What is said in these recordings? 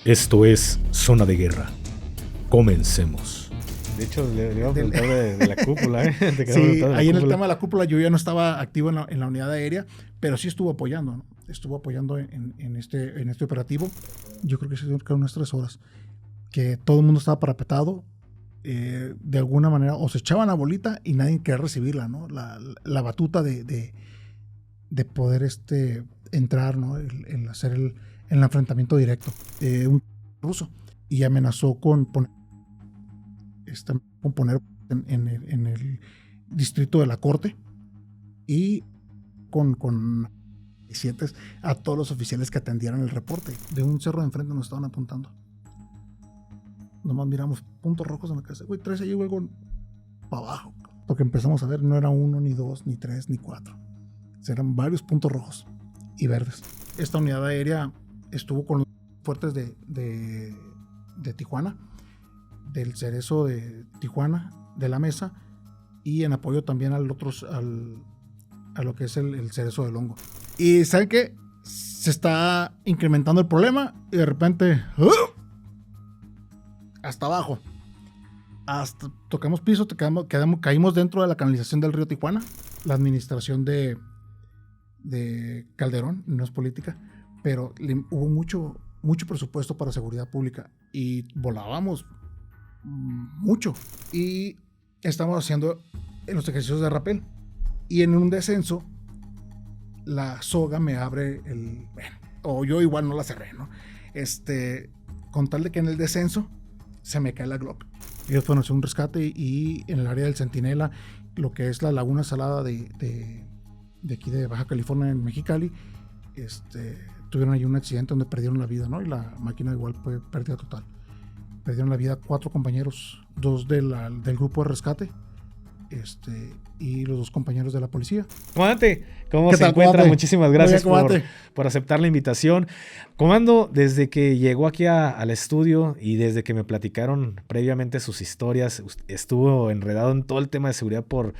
Esto es Zona de Guerra. Comencemos. De hecho, le iba a preguntar de la cúpula, ¿eh? Sí, ahí en el tema de la cúpula yo ya no estaba activo en la unidad aérea, pero sí estuvo apoyando, ¿no? Estuvo apoyando en este operativo. Yo creo que se dieron unas 3 horas, que todo el mundo estaba parapetado, de alguna manera, o se echaban la bolita y nadie quería recibirla, ¿no? La batuta de poder entrar, ¿no? El hacer el enfrentamiento directo. Un ruso, y amenazó con poner en el distrito de la corte y con a todos los oficiales que atendieran el reporte. De un cerro de enfrente nos estaban apuntando. Nomás miramos puntos rojos en la casa. Güey, traes ahí algo para abajo. Porque empezamos a ver, no era 1, ni 2, ni 3, ni 4. Eran varios puntos rojos y verdes. Esta unidad aérea estuvo con los fuertes de Tijuana, del Cerezo de Tijuana, de la Mesa, y en apoyo también a lo que es el Cerezo del Hongo. Y ¿saben qué? Se está incrementando el problema y de repente hasta abajo. Hasta tocamos piso, caímos dentro de la canalización del río Tijuana. La administración de Calderón, no es política, pero hubo mucho presupuesto para seguridad pública y volábamos mucho. Y estamos haciendo los ejercicios de rappel. Y en un descenso, la soga me abre o yo igual no la cerré, ¿no? Con tal de que en el descenso se me cae la Glock. Ellos fueron a hacer un rescate y en el área del Centinela, lo que es la Laguna Salada de aquí de Baja California, en Mexicali, tuvieron ahí un accidente donde perdieron la vida, ¿no? Y la máquina igual fue pérdida total. Perdieron la vida 4 compañeros, 2 del grupo de rescate, y los 2 compañeros de la policía. Comandante, ¿cómo se encuentra? Comandante? Muchísimas gracias Bien, por aceptar la invitación. Comando, desde que llegó aquí al estudio y desde que me platicaron previamente sus historias, estuvo enredado en todo el tema de seguridad por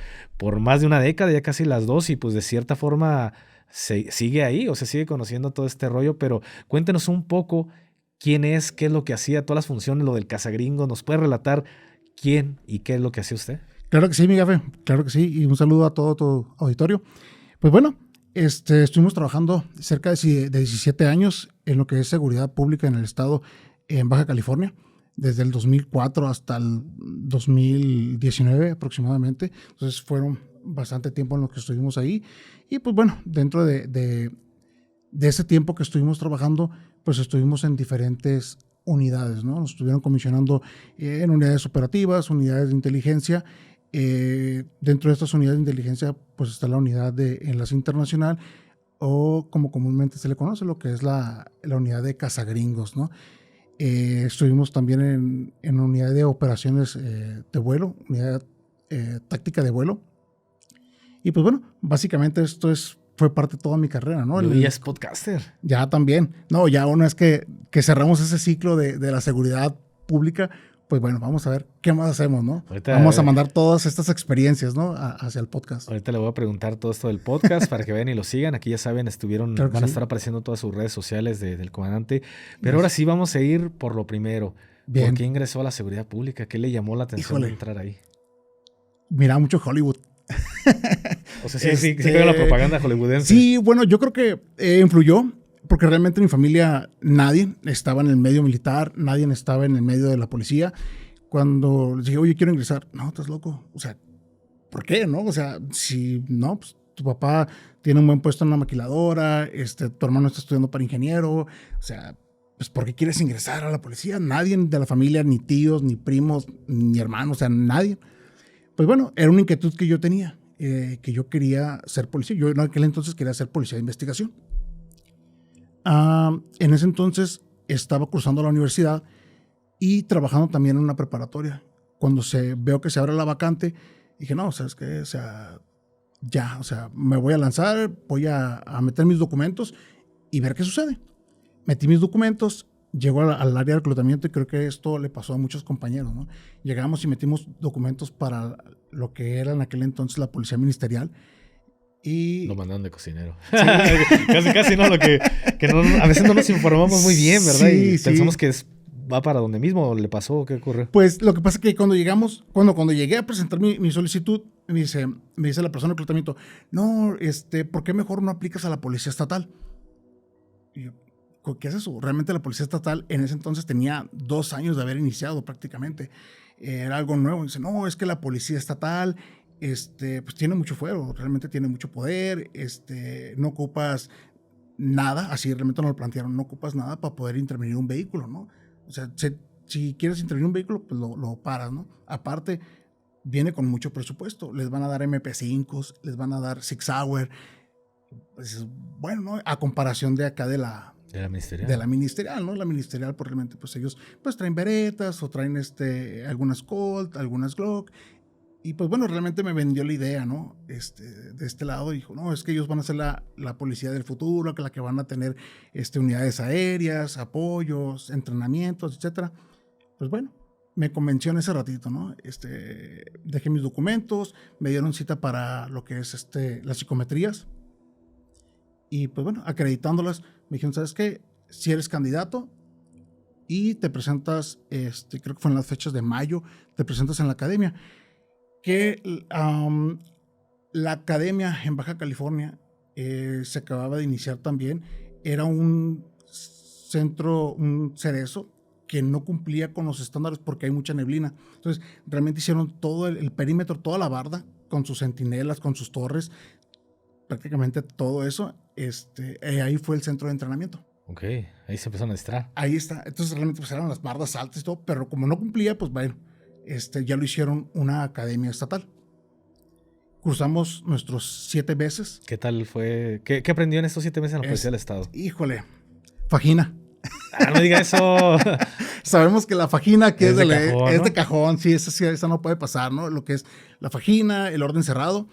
más de una década, ya casi las 2, y pues de cierta forma sigue ahí o se sigue conociendo todo este rollo, pero cuéntenos un poco quién es, qué es lo que hacía, todas las funciones, lo del cazagringo. ¿Nos puede relatar quién y qué es lo que hacía usted? Claro que sí, mi gafe, claro que sí, y un saludo a todo tu auditorio. Pues bueno, estuvimos trabajando cerca de 17 años en lo que es seguridad pública en el estado, en Baja California, desde el 2004 hasta el 2019 aproximadamente. Entonces fueron bastante tiempo en lo que estuvimos ahí. Y pues bueno, dentro de ese tiempo que estuvimos trabajando, pues estuvimos en diferentes unidades, ¿no? Nos estuvieron comisionando en unidades operativas, unidades de inteligencia. Dentro de estas unidades de inteligencia, pues está la unidad de enlace internacional, o como comúnmente se le conoce, lo que es la unidad de cazagringos, ¿no? Estuvimos también en una unidad de operaciones de vuelo, unidad táctica de vuelo. Y pues bueno, básicamente fue parte de toda mi carrera, ¿no? Y es podcaster. Ya también. No, ya una vez que cerramos ese ciclo de la seguridad pública, pues bueno, vamos a ver qué más hacemos, ¿no? Vamos a mandar todas estas experiencias, ¿no? Hacia el podcast. Ahorita le voy a preguntar todo esto del podcast para que vean y lo sigan. Aquí ya saben, Claro van a estar apareciendo todas sus redes sociales del comandante. Pero ahora sí vamos a ir por lo primero. Bien. ¿Por qué ingresó a la seguridad pública? ¿Qué le llamó la atención de entrar ahí? Mira, mucho Hollywood. O sea, sí veo la propaganda hollywoodense. Sí, bueno, yo creo que influyó, porque realmente en mi familia nadie estaba en el medio militar, nadie estaba en el medio de la policía. Cuando les dije, oye, quiero ingresar, no, estás loco. O sea, ¿por qué, no? O sea, si no, pues tu papá tiene un buen puesto en una maquiladora, tu hermano está estudiando para ingeniero, o sea, pues ¿por qué quieres ingresar a la policía? Nadie de la familia, ni tíos, ni primos, ni hermanos, o sea, nadie. Pues bueno, era una inquietud que yo tenía, que yo quería ser policía. Yo en aquel entonces quería ser policía de investigación. En ese entonces estaba cursando la universidad y trabajando también en una preparatoria. Cuando veo que se abre la vacante, dije, no, ¿sabes qué? O sea, ya, o sea, me voy a lanzar, voy a meter mis documentos y ver qué sucede. Metí mis documentos, llego al área de reclutamiento y creo que esto le pasó a muchos compañeros, ¿no? Llegamos y metimos documentos para lo que era en aquel entonces la policía ministerial Y lo mandaron de cocinero. Sí. casi no, a veces no nos informamos muy bien, ¿verdad? Sí, y pensamos que va para donde mismo, ¿le pasó o qué ocurrió? Pues lo que pasa es que cuando llegué a presentar mi solicitud, me dice la persona de reclutamiento, no, ¿por qué mejor no aplicas a la policía estatal? Y yo, ¿qué es eso? Realmente la policía estatal en ese entonces tenía 2 años de haber iniciado prácticamente. Era algo nuevo. Dice, no, es que la policía estatal pues tiene mucho fuero, realmente tiene mucho poder, no ocupas nada, así realmente nos lo plantearon, no ocupas nada para poder intervenir un vehículo, ¿no? O sea, si quieres intervenir un vehículo, pues lo paras, ¿no? Aparte, viene con mucho presupuesto, les van a dar MP5, les van a dar Six Hour, pues bueno, ¿no? A comparación de acá de la ministerial. De la ministerial, ¿no? La ministerial, pues realmente, pues ellos pues traen Berettas o traen algunas Colt, algunas Glock. Y pues bueno, realmente me vendió la idea, ¿no? De este lado dijo, no, es que ellos van a ser la policía del futuro, que la que van a tener unidades aéreas, apoyos, entrenamientos, etcétera. Pues bueno, me convenció en ese ratito, ¿no? Dejé mis documentos, me dieron cita para lo que es las psicometrías. Y pues bueno, acreditándolas, me dijeron, ¿sabes qué? Si eres candidato y te presentas, creo que fue en las fechas de mayo, te presentas en la academia. Que la academia en Baja California se acababa de iniciar también. Era un centro, un cerezo que no cumplía con los estándares porque hay mucha neblina. Entonces, realmente hicieron todo el perímetro, toda la barda, con sus centinelas, con sus torres, prácticamente todo eso. Ahí fue el centro de entrenamiento. Ok, ahí se empezaron a distraer. Ahí está. Entonces, realmente pues eran las bardas altas y todo, pero como no cumplía, pues bueno. Ya lo hicieron una academia estatal. Cruzamos nuestros 7 meses. ¿Qué tal fue? ¿Qué aprendió en estos 7 meses en la Policía del Estado? Híjole, fajina. No me diga eso. Sabemos que la fajina que es de cajón, ¿no? cajón, sí, esa no puede pasar, ¿no? Lo que es la fajina, el orden cerrado.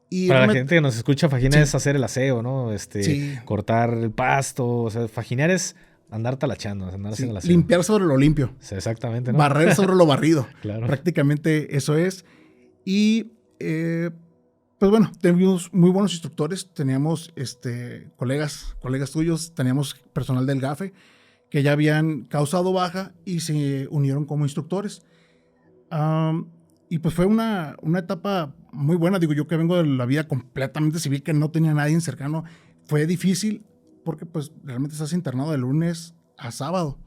Y para la gente que nos escucha, fajina sí. es hacer el aseo, ¿no? Sí. Cortar el pasto, o sea, fajinear es andar talachando, andar haciendo el aseo. Limpiar sobre lo limpio. Sí, exactamente, ¿no? Barrer sobre lo barrido. Claro. Prácticamente eso es. Y pues bueno, teníamos muy buenos instructores, teníamos colegas tuyos, teníamos personal del GAFE que ya habían causado baja y se unieron como instructores. Y pues fue una etapa muy buena. Digo, yo que vengo de la vida completamente civil, que no tenía nadie cercano, fue difícil porque pues realmente estás internado de lunes a sábado.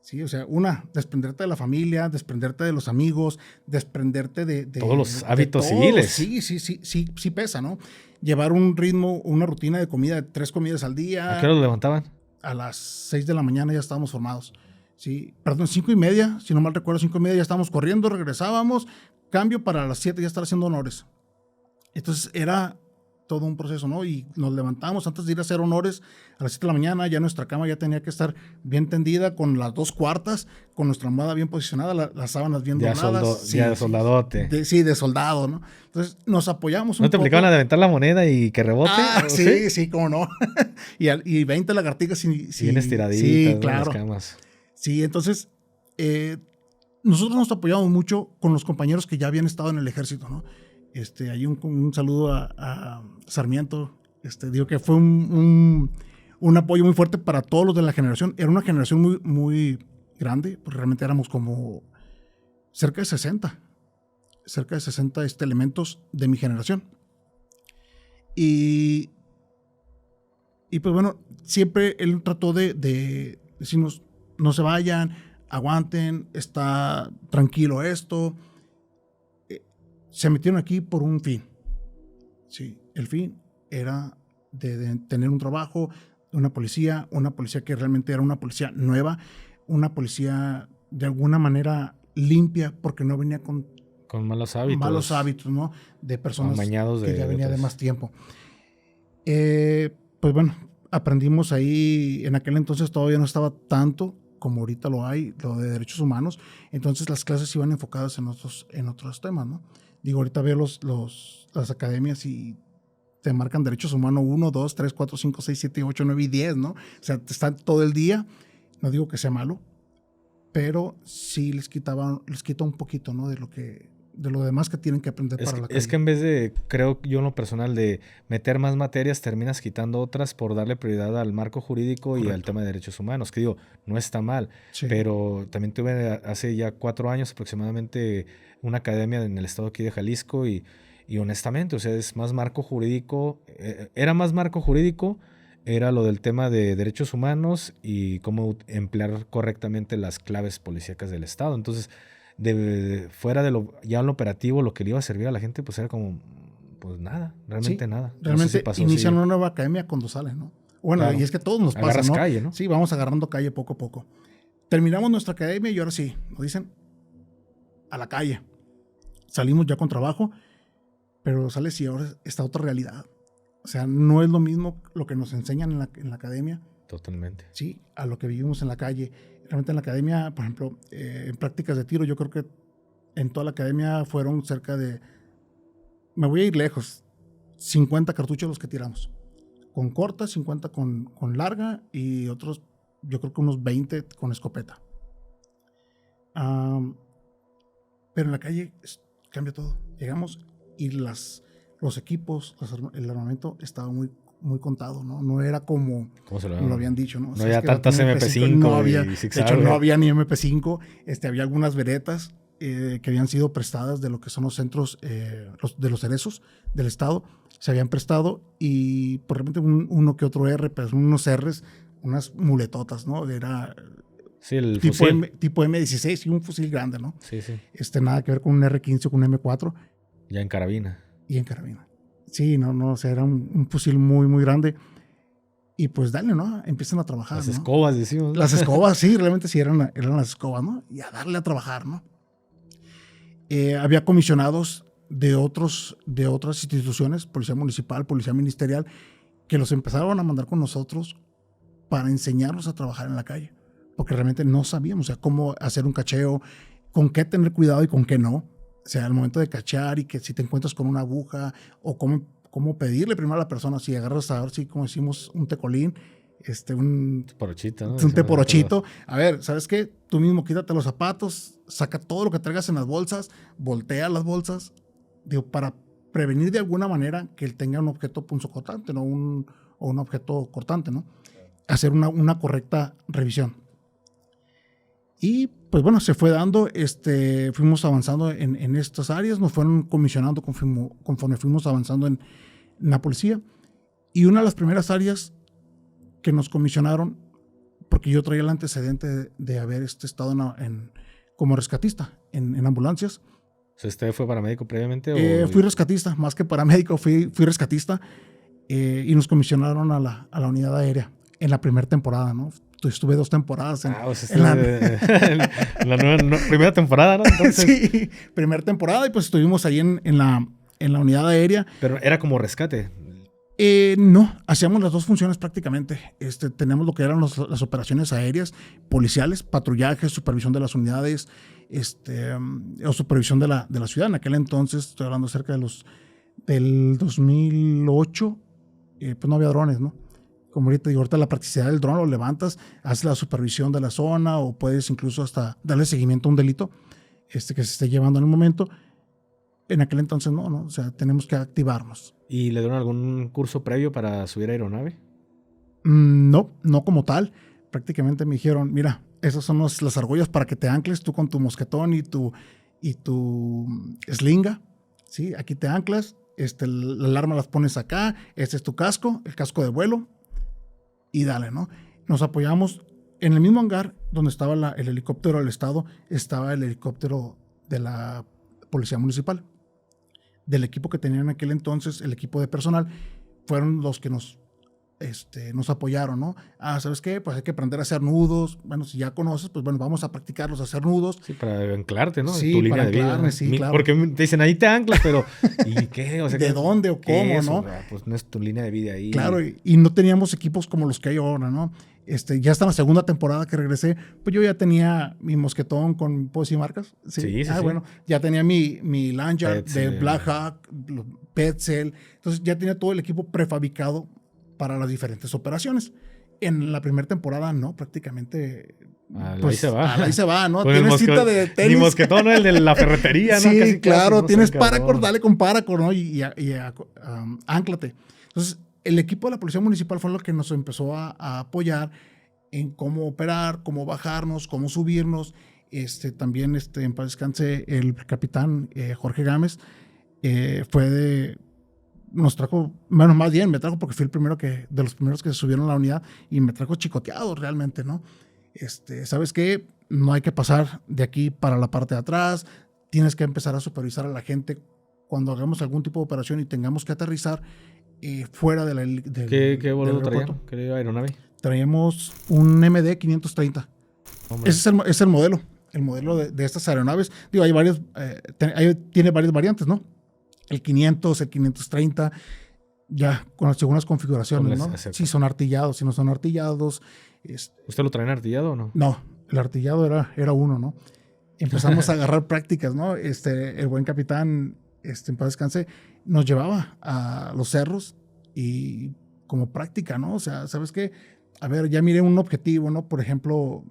Sí, o sea, desprenderte de la familia, desprenderte de los amigos, desprenderte de todos los hábitos civiles. Sí pesa, ¿no? Llevar un ritmo, una rutina de comida, de 3 comidas al día. ¿A qué hora lo levantaban? A las 6 de la mañana ya estábamos formados. Sí, perdón, 5:30, si no mal recuerdo, 5:30 ya estábamos corriendo, regresábamos, cambio para las 7 ya estar haciendo honores. Entonces era todo un proceso, ¿no? Y nos levantamos antes de ir a hacer honores a las 7 de la mañana, ya nuestra cama ya tenía que estar bien tendida, con las 2 cuartas, con nuestra almohada bien posicionada, las sábanas bien dobladas. Ya de soldadote. De soldado, ¿no? Entonces nos apoyamos un poco. ¿No te aplicaban la de aventar la moneda y que rebote? Sí, cómo no. y 20 lagartijas. Bien estiraditas, sí, ¿no? claro. Las camas. Sí, entonces nosotros nos apoyamos mucho con los compañeros que ya habían estado en el ejército, ¿no? Hay un saludo a Sarmiento. Digo que fue un apoyo muy fuerte para todos los de la generación. Era una generación muy, muy grande, porque realmente éramos como cerca de 60 elementos de mi generación. Y pues bueno, siempre él trató de decirnos, no se vayan, aguanten, está tranquilo esto. Se metieron aquí por un fin. Sí, el fin era de tener un trabajo, una policía que realmente era una policía nueva, una policía de alguna manera limpia, porque no venía con malos hábitos. Malos hábitos, ¿no? De personas que ya venía de más tiempo. Pues bueno, aprendimos ahí, en aquel entonces todavía no estaba tanto como ahorita lo hay, lo de derechos humanos, entonces las clases iban enfocadas en otros temas, ¿no? Digo, ahorita veo las academias y te marcan derechos humanos 1, 2, 3, 4, 5, 6, 7, 8, 9 y 10, ¿no? O sea, te están todo el día. No digo que sea malo, pero sí les quita un poquito, ¿no? De lo que lo demás que tienen que aprender para la calle. Es que en vez de, creo yo en lo personal, de meter más materias, terminas quitando otras por darle prioridad al marco jurídico y al tema de derechos humanos, que digo, no está mal, Sí. pero también tuve hace ya 4 años aproximadamente una academia en el estado aquí de Jalisco y honestamente, o sea, es más marco jurídico, era más marco jurídico, era lo del tema de derechos humanos y cómo emplear correctamente las claves policíacas del estado. Entonces, fuera de ya en lo operativo, lo que le iba a servir a la gente, pues era como, pues nada, realmente Sí, nada. Realmente no sé si pasó, inician sí. una nueva academia cuando salen, ¿no? Bueno, Claro. y es que a todos nos pasa, Agarras ¿no? calle, ¿no? Sí, vamos agarrando calle poco a poco. Terminamos nuestra academia y ahora sí, nos dicen a la calle. Salimos ya con trabajo, pero sales y ahora está otra realidad. O sea, no es lo mismo lo que nos enseñan en la academia, Totalmente. sí, a lo que vivimos en la calle. Realmente en la academia, por ejemplo, en prácticas de tiro, yo creo que en toda la academia fueron cerca de, me voy a ir lejos, 50 cartuchos los que tiramos. Con corta, 50 con larga y otros, yo creo que unos 20 con escopeta. Pero en la calle cambia todo. Llegamos y los equipos, el armamento estaba muy, muy contado, ¿no? No era como ¿Cómo se lo habían dicho, ¿no? No había tantas MP5 no había, y de Six hecho, Sauer. no había ni MP5. Había algunas veretas que habían sido prestadas de lo que son los centros de los cerezos del estado. Se habían prestado y por repente uno que otro R, pero unos Rs, unas muletotas, ¿no? Era sí, el tipo, fusil. tipo M16 y un fusil grande, ¿no? Sí, sí. Nada que ver con un R15 o con un M4. Ya en carabina. Y en carabina. Sí, no, o sea, era un fusil muy, muy grande. Y pues dale, ¿no? Empiezan a trabajar, Las ¿no? escobas, decimos. Las escobas, sí, realmente sí eran las escobas, ¿no? Y a darle a trabajar, ¿no? Había comisionados de otras instituciones, policía municipal, policía ministerial, que los empezaron a mandar con nosotros para enseñarnos a trabajar en la calle. Porque realmente no sabíamos, o sea, cómo hacer un cacheo, con qué tener cuidado y con qué no. O sea, al momento de cachear y que si te encuentras con una aguja o cómo pedirle primero a la persona, si agarras a ver si como decimos un tecolín, un Teporochito, ¿no? un teporochito. A ver, ¿sabes qué? Tú mismo quítate los zapatos, saca todo lo que traigas en las bolsas, voltea las bolsas, digo, para prevenir de alguna manera que él tenga un objeto punzocortante, ¿no? O un objeto cortante, ¿no? Hacer una correcta revisión. Y pues bueno, se fue dando, fuimos avanzando en estas áreas, nos fueron comisionando conforme fuimos avanzando en la policía. Y una de las primeras áreas que nos comisionaron, porque yo traía el antecedente de haber estado como rescatista en ambulancias. O sea, ¿usted fue paramédico previamente? Fui rescatista, más que paramédico, fui rescatista. Y nos comisionaron a la unidad aérea en la primera temporada, ¿no? Estuve 2 temporadas en la primera temporada, ¿no? Entonces, sí, primera temporada y pues estuvimos ahí en la unidad aérea. Pero era como rescate. No, hacíamos las 2 funciones prácticamente. Teníamos lo que eran las operaciones aéreas, policiales, patrullaje, supervisión de las unidades, o supervisión de la ciudad. En aquel entonces, estoy hablando cerca del 2008, pues no había drones, ¿no? Como ahorita digo, ahorita la practicidad del dron lo levantas, haces la supervisión de la zona o puedes incluso hasta darle seguimiento a un delito que se esté llevando en el momento. En aquel entonces no, o sea, tenemos que activarnos. ¿Y le dieron algún curso previo para subir a aeronave? No como tal. Prácticamente me dijeron, mira, esas son las argollas para que te ancles tú con tu mosquetón y tu slinga, ¿sí? Aquí te anclas, la alarma las pones acá, este es tu casco, el casco de vuelo, y dale, ¿no? Nos apoyamos en el mismo hangar donde estaba el helicóptero del estado, estaba el helicóptero de la policía municipal. Del equipo que tenían en aquel entonces, el equipo de personal, fueron los que nos apoyaron, ¿no? ¿Sabes qué? Pues hay que aprender a hacer nudos. Bueno, si ya conoces, pues bueno, vamos a practicarlos a hacer nudos. Sí, para anclarte, ¿no? Sí, tu línea para de vida. anclarme, sí, claro. Porque te dicen, ahí te anclas, pero ¿y qué? O sea, ¿de dónde o cómo, eso, no? Pues no es tu línea de vida ahí. Claro, y no teníamos equipos como los que hay ahora, ¿no? Ya hasta la segunda temporada que regresé, pues yo ya tenía mi mosquetón con ¿puedo marcas? Sí. Bueno, ya tenía mi Lanyard de Black Hawk, Petzl. Entonces ya tenía todo el equipo prefabricado para las diferentes operaciones. En la primera temporada, no, prácticamente. Ahí se va. Ahí se va, ¿no? Con Tienes cita de tenis. Ni mosquetón, ¿no? El de la ferretería, ¿no? Sí, Casi, claro, ¿no? tienes Sé, paracord, cabrón. dale con paracord, ¿no? Y ánclate. Entonces, el equipo de la Policía Municipal fue lo que nos empezó a apoyar en cómo operar, cómo bajarnos, cómo subirnos. También, en paz descanse, el capitán Jorge Gámez nos trajo, bueno, más bien me trajo porque fui de los primeros que se subieron a la unidad y me trajo chicoteado realmente, ¿no? ¿Sabes qué? No hay que pasar de aquí para la parte de atrás, tienes que empezar a supervisar a la gente cuando hagamos algún tipo de operación y tengamos que aterrizar fuera del ¿Qué vuelo del traían? aeropuerto. ¿Qué aeronave? Traíamos un MD 530. Hombre. Ese es el modelo de estas aeronaves. Digo, hay varios, tiene varias variantes, ¿no? El 500, el 530, ya con según las configuraciones, ¿no? Si son artillados, si no son artillados. ¿Usted lo traen artillado o no? No, el artillado era uno, ¿no? Empezamos a agarrar prácticas, ¿no? El buen capitán, en paz descanse, nos llevaba a los cerros y como práctica, ¿no? O sea, ¿sabes qué? A ver, ya miré un objetivo, ¿no? Por ejemplo,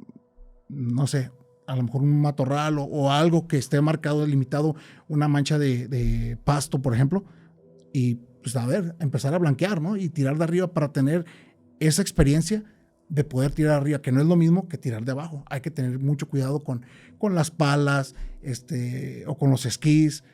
no sé, a lo mejor un matorral o algo que esté marcado, delimitado, una mancha de pasto, por ejemplo, y pues a ver, empezar a blanquear, ¿no? Y tirar de arriba para tener esa experiencia de poder tirar arriba, que no es lo mismo que tirar de abajo. Hay que tener mucho cuidado con las palas, o con los esquís.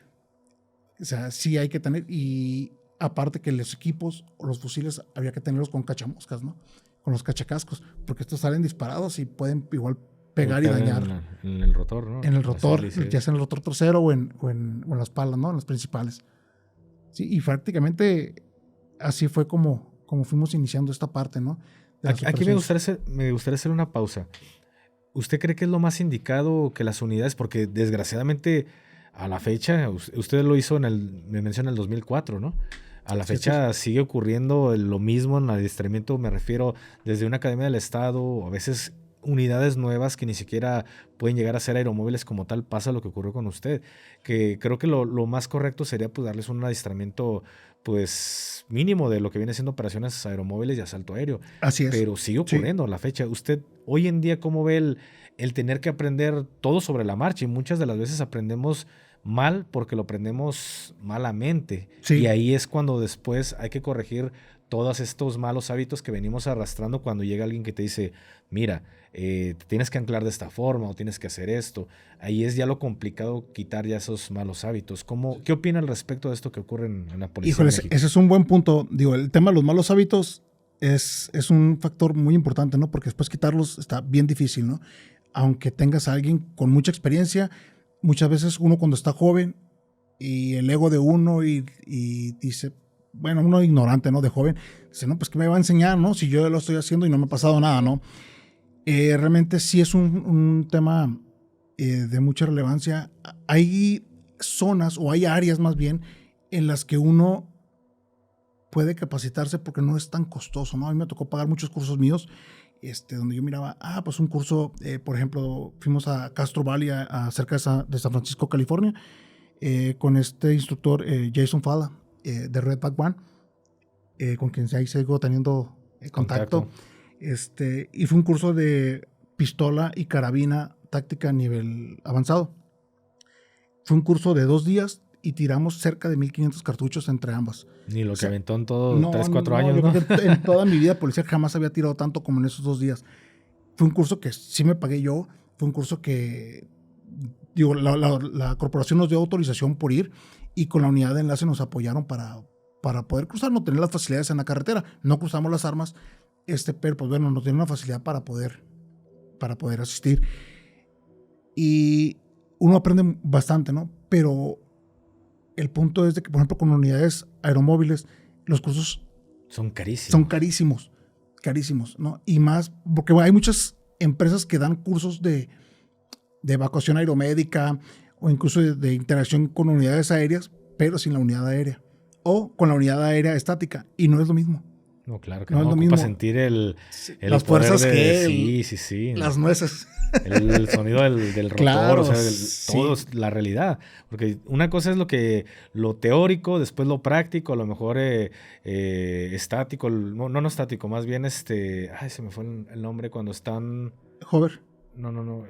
O sea, sí hay que tener, y aparte que los equipos o los fusiles había que tenerlos con cachamoscas, ¿no? Con los cachacascos, porque estos salen disparados y pueden igual pegar y dañar. En el rotor, ¿no? En el rotor, ya sea en el rotor trasero o en las palas, ¿no? En las principales. Sí, y prácticamente así fue como fuimos iniciando esta parte, ¿no? Aquí me gustaría hacer una pausa. ¿Usted cree que es lo más indicado que las unidades, porque desgraciadamente a la fecha, usted lo hizo me menciona, en el 2004, ¿no? A la fecha sigue ocurriendo lo mismo en adiestramiento, me refiero desde una academia del Estado, a veces unidades nuevas que ni siquiera pueden llegar a ser aeromóviles como tal, pasa lo que ocurrió con usted, que creo que lo más correcto sería pues darles un adiestramiento pues mínimo de lo que viene siendo operaciones aeromóviles y asalto aéreo. Así es. Pero sigue ocurriendo a la fecha. ¿Usted hoy en día cómo ve el tener que aprender todo sobre la marcha? Y muchas de las veces aprendemos mal porque lo aprendemos malamente. Sí. Y ahí es cuando después hay que corregir todos estos malos hábitos que venimos arrastrando cuando llega alguien que te dice, mira, te tienes que anclar de esta forma o tienes que hacer esto. Ahí es ya lo complicado quitar ya esos malos hábitos. ¿Qué opina al respecto de esto que ocurre en la policía? Híjole, ese es un buen punto. Digo, el tema de los malos hábitos es un factor muy importante, ¿no? Porque después quitarlos está bien difícil, ¿no? Aunque tengas a alguien con mucha experiencia, muchas veces uno cuando está joven y el ego de uno y dice, bueno, uno ignorante, ¿no? De joven, dice, no, pues ¿qué me va a enseñar, no? Si yo lo estoy haciendo y no me ha pasado nada, ¿no? Realmente sí es un tema de mucha relevancia. Hay zonas o hay áreas más bien en las que uno puede capacitarse porque no es tan costoso, ¿no? A mí me tocó pagar muchos cursos míos, donde yo miraba, pues un curso, por ejemplo, fuimos a Castro Valley, cerca de San Francisco, California, con este instructor, Jason Fala, de Redback One, con quien ahí sigo teniendo contacto. Y fue un curso de pistola y carabina táctica a nivel avanzado. Fue un curso de 2 días y tiramos cerca de 1,500 cartuchos entre ambas. Ni lo que aventó en todo 3, 4 años, yo ¿no? creo que en toda mi vida policial jamás había tirado tanto como en esos 2 días. Fue un curso que sí me pagué yo, fue un curso que, digo, la corporación nos dio autorización por ir y con la unidad de enlace nos apoyaron para poder cruzar, no tener las facilidades en la carretera. No cruzamos las armas, pero pues bueno, nos dieron una facilidad para poder asistir. Y uno aprende bastante, ¿no? Pero el punto es de que, por ejemplo, con unidades aeromóviles, los cursos son carísimos. Son carísimos, ¿no? Y más, porque hay muchas empresas que dan cursos de evacuación aeromédica o incluso de interacción con unidades aéreas, pero sin la unidad aérea. O con la unidad aérea estática, y no es lo mismo. No, claro que No no. es lo Ocupa mismo. sentir el Las poder fuerzas Sí. las nueces. El sonido del rotor, Claro, o sea, sí. todo es la realidad. Porque una cosa es lo teórico, después lo práctico, a lo mejor estático, no estático, más bien ay, se me fue el nombre cuando están, Hover. no,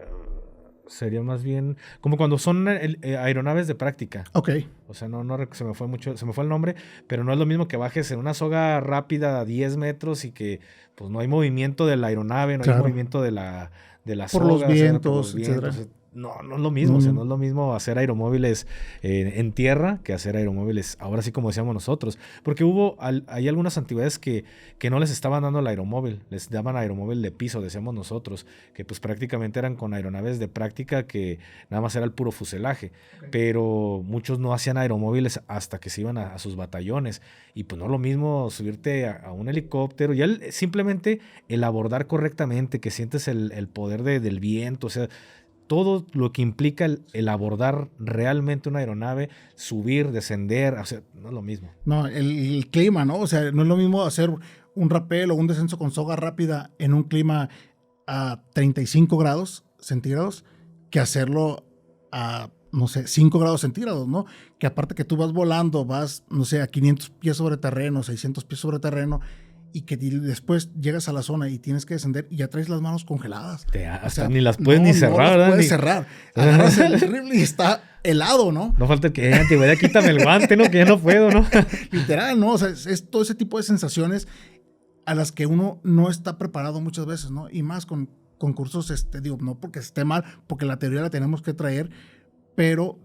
sería más bien como cuando son aeronaves de práctica. Ok. O sea, se me fue el nombre, pero no es lo mismo que bajes en una soga rápida a 10 metros y que pues no hay movimiento de la aeronave, no hay Claro. movimiento de la Por los soga, o sea, por vientos, los vientos. etcétera. No es lo mismo, o sea, no es lo mismo hacer aeromóviles en tierra que hacer aeromóviles, ahora sí como decíamos nosotros, porque hay algunas antigüedades que no les estaban dando el aeromóvil, les daban aeromóvil de piso, decíamos nosotros, que pues prácticamente eran con aeronaves de práctica que nada más era el puro fuselaje, pero muchos no hacían aeromóviles hasta que se iban a sus batallones, y pues no es lo mismo subirte a un helicóptero, y simplemente el abordar correctamente, que sientes el poder del viento, o sea, todo lo que implica el abordar realmente una aeronave, subir, descender, o sea, no es lo mismo. No, el clima, ¿no? O sea, no es lo mismo hacer un rappel o un descenso con soga rápida en un clima a 35 grados centígrados que hacerlo a, no sé, 5 grados centígrados, ¿no? Que aparte que tú vas volando, vas, no sé, a 500 pies sobre terreno, 600 pies sobre terreno, y que después llegas a la zona y tienes que descender y ya traes las manos congeladas. O sea, ni las puedes ni cerrar, ¿verdad? No las puedes cerrar. Agarras el rifle y está helado, ¿no? No falta el que, antigüedad, quítame el guante, ¿no? Que ya no puedo, ¿no? Literal, ¿no? O sea, es todo ese tipo de sensaciones a las que uno no está preparado muchas veces, ¿no? Y más con cursos, digo, no porque esté mal, porque la teoría la tenemos que traer, pero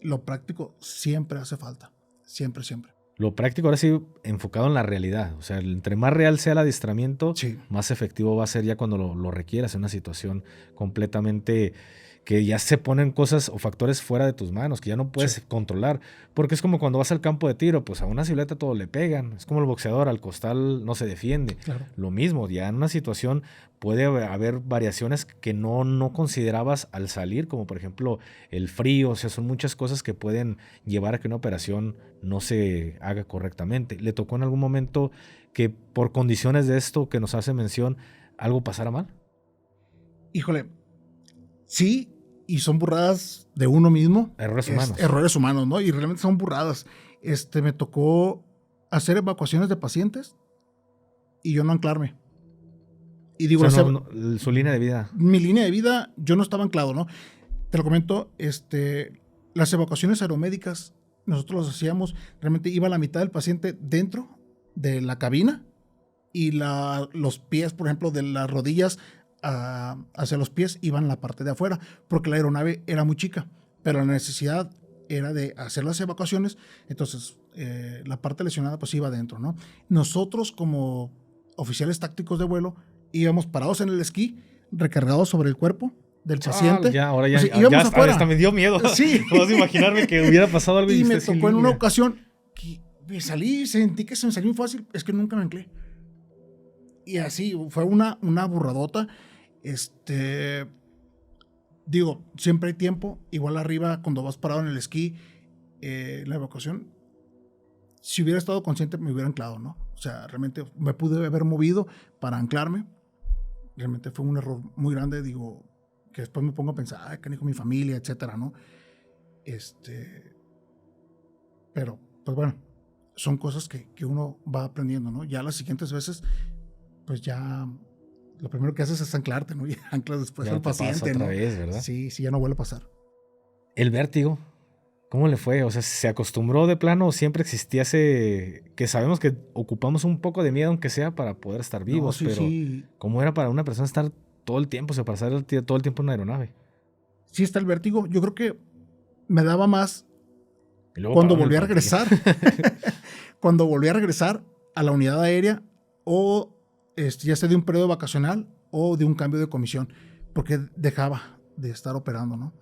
lo práctico siempre hace falta. Siempre. Lo práctico ahora sí enfocado en la realidad. O sea, entre más real sea el adiestramiento, Sí. más efectivo va a ser ya cuando lo requieras en una situación completamente que ya se ponen cosas o factores fuera de tus manos, que ya no puedes controlar. Porque es como cuando vas al campo de tiro, pues a una silueta todo le pegan. Es como el boxeador, al costal no se defiende. Claro. Lo mismo, ya en una situación puede haber variaciones que no considerabas al salir, como por ejemplo el frío. O sea, son muchas cosas que pueden llevar a que una operación no se haga correctamente. ¿Le tocó en algún momento que por condiciones de esto que nos hace mención, algo pasara mal? Híjole, sí, y son burradas de uno mismo. Errores humanos. Errores humanos, ¿no? Y realmente son burradas. Me tocó hacer evacuaciones de pacientes y yo no anclarme. Y digo, o sea, su línea de vida. Mi línea de vida, yo no estaba anclado, ¿no? Te lo comento, las evacuaciones aeromédicas, nosotros las hacíamos, realmente iba la mitad del paciente dentro de la cabina y los pies, por ejemplo, de las rodillas hacia los pies iban la parte de afuera, porque la aeronave era muy chica, pero la necesidad era de hacer las evacuaciones, entonces la parte lesionada pues iba adentro, ¿no? Nosotros como oficiales tácticos de vuelo íbamos parados en el esquí, recargados sobre el cuerpo del paciente. Ahora ya, o sea, íbamos afuera. Hasta me dio miedo. Sí. Puedo imaginarme que hubiera pasado algo. Y me tocó en una ocasión que me sentí que se me salió muy fácil, es que nunca me anclé. Y así, fue una burradota. Digo, siempre hay tiempo. Igual arriba, cuando vas parado en el esquí, la evacuación, si hubiera estado consciente, me hubiera anclado, ¿no? O sea, realmente me pude haber movido para anclarme. Realmente fue un error muy grande, digo, que después me pongo a pensar, ay, canijo, mi familia, etcétera, ¿no? Pero, pues bueno, son cosas que uno va aprendiendo, ¿no? Ya las siguientes veces, pues ya lo primero que haces es anclarte, ¿no? Y anclas después al paciente, ¿no? Otra vez, ¿verdad? Sí, ya no vuelve a pasar. El vértigo, ¿cómo le fue? O sea, ¿se acostumbró de plano o siempre existía que sabemos que ocupamos un poco de miedo, aunque sea para poder estar vivos? No, pero ¿cómo era para una persona estar todo el tiempo, o sea, para estar todo el tiempo en una aeronave? Sí está el vértigo. Yo creo que me daba más cuando volví a regresar. Cuando volví a regresar a la unidad aérea o ya sea de un periodo vacacional o de un cambio de comisión, porque dejaba de estar operando, ¿no?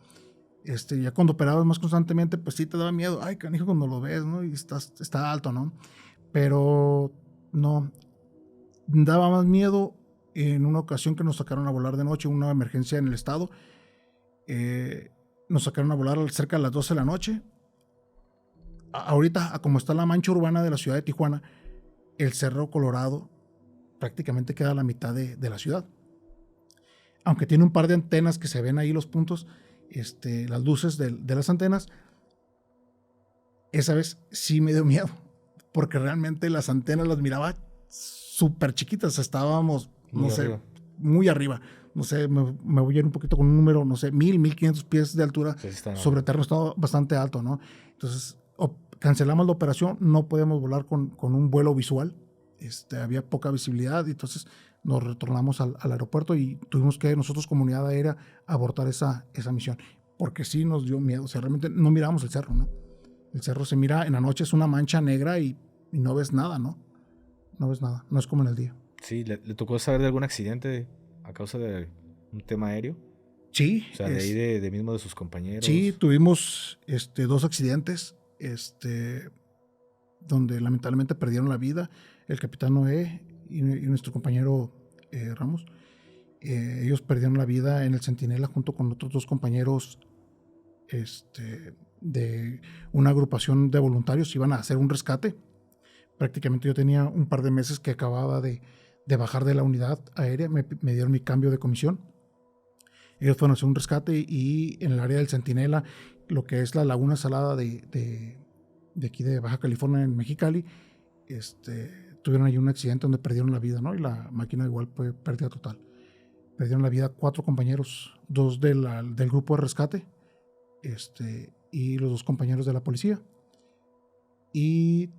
Ya cuando operabas más constantemente, pues sí te daba miedo. Ay, canijo, cuando lo ves, ¿no? Y está alto, ¿no? Pero no, daba más miedo en una ocasión que nos sacaron a volar de noche, una emergencia en el estado. Nos sacaron a volar cerca de las 12 de la noche. Ahorita, como está la mancha urbana de la ciudad de Tijuana, el Cerro Colorado prácticamente queda a la mitad de la ciudad. Aunque tiene un par de antenas que se ven ahí los puntos, las luces de las antenas, esa vez sí me dio miedo, porque realmente las antenas las miraba súper chiquitas, estábamos, Muy arriba. muy arriba. No sé, me voy a ir un poquito con un número, no sé, 1,500 pies de altura, Sí, está sobre terreno estaba bastante alto, ¿no? Entonces, cancelamos la operación, no podíamos volar con un vuelo visual, había poca visibilidad, y entonces nos retornamos al aeropuerto y tuvimos que nosotros, comunidad aérea, abortar esa misión, porque sí nos dio miedo, o sea, realmente no mirábamos el cerro, ¿no? El cerro se mira en la noche, es una mancha negra y no ves nada, ¿no? No ves nada, no es como en el día. Sí, ¿le tocó saber de algún accidente a causa de un tema aéreo? Sí. O sea, de ahí de mismo de sus compañeros. Sí, tuvimos 2 accidentes, donde lamentablemente perdieron la vida el capitán Noé y nuestro compañero Ramos. Ellos perdieron la vida en el Centinela junto con otros 2 compañeros de una agrupación de voluntarios. Iban a hacer un rescate. Prácticamente yo tenía un par de meses que acababa de bajar de la unidad aérea, me dieron mi cambio de comisión. Ellos fueron a hacer un rescate y en el área del Centinela, lo que es la Laguna Salada de aquí de Baja California, en Mexicali, tuvieron ahí un accidente donde perdieron la vida, ¿no? Y la máquina igual fue pérdida total. Perdieron la vida 4 compañeros, 2 del grupo de rescate, y los 2 compañeros de la policía. Y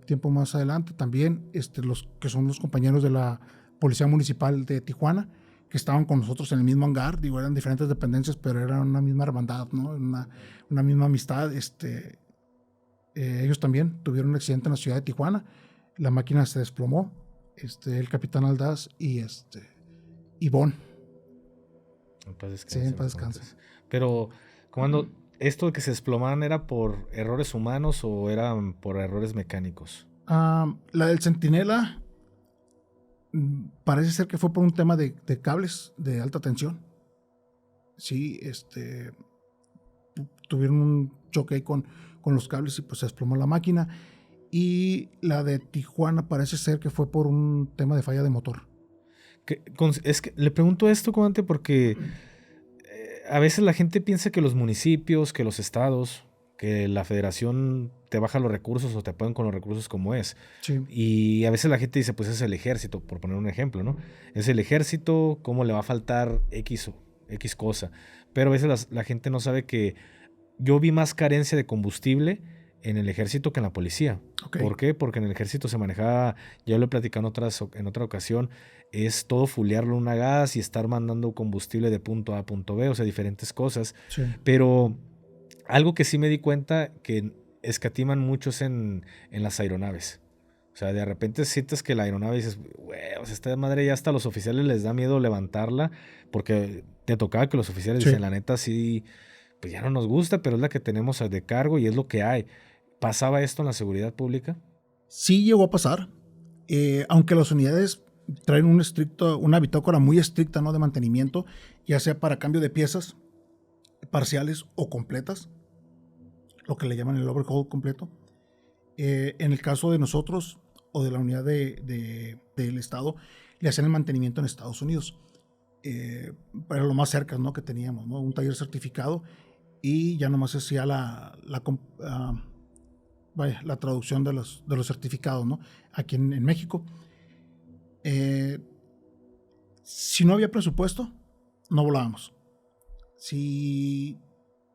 tiempo más adelante también los que son los compañeros de la Policía Municipal de Tijuana, que estaban con nosotros en el mismo hangar, digo, eran diferentes dependencias, pero eran una misma hermandad, ¿no? Una misma amistad. Ellos también tuvieron un accidente en la ciudad de Tijuana, la máquina se desplomó, el capitán Aldaz y Bon. En paz descanse. Sí, en paz descanse. Pero, comando, ¿esto de que se desplomaran era por errores humanos o eran por errores mecánicos? La del Centinela parece ser que fue por un tema de cables de alta tensión. Sí, tuvieron un choque ahí con los cables y pues se desplomó la máquina. Y la de Tijuana parece ser que fue por un tema de falla de motor. Es que le pregunto esto, comandante, porque a veces la gente piensa que los municipios, que los estados, que la federación te baja los recursos o te apoyan con los recursos como es. Sí. Y a veces la gente dice, pues es el ejército, por poner un ejemplo, ¿no? Es el ejército, ¿cómo le va a faltar X cosa? Pero a veces la gente no sabe que yo vi más carencia de combustible en el ejército que en la policía. Okay. ¿Por qué? Porque en el ejército se manejaba, ya lo he platicado en otra ocasión, es todo fulearlo una gas y estar mandando combustible de punto A a punto B, o sea, diferentes cosas. Sí. Pero algo que sí me di cuenta que escatiman muchos en las aeronaves. O sea, de repente sientes que la aeronave dices, güey, o sea, esta madre ya hasta a los oficiales les da miedo levantarla, porque te tocaba que los oficiales dicen, la neta, sí, pues ya no nos gusta, pero es la que tenemos de cargo y es lo que hay. ¿Pasaba esto en la seguridad pública? Sí llegó a pasar, aunque las unidades traen una bitácora muy estricta, ¿no?, de mantenimiento, ya sea para cambio de piezas parciales o completas, lo que le llaman el overhaul completo. En el caso de nosotros o de la unidad del Estado, le hacían el mantenimiento en Estados Unidos. Era lo más cerca, ¿no?, que teníamos, ¿no?, un taller certificado, y ya nomás hacía la traducción de los certificados, ¿no?, aquí en México. Si no había presupuesto, no volábamos. Si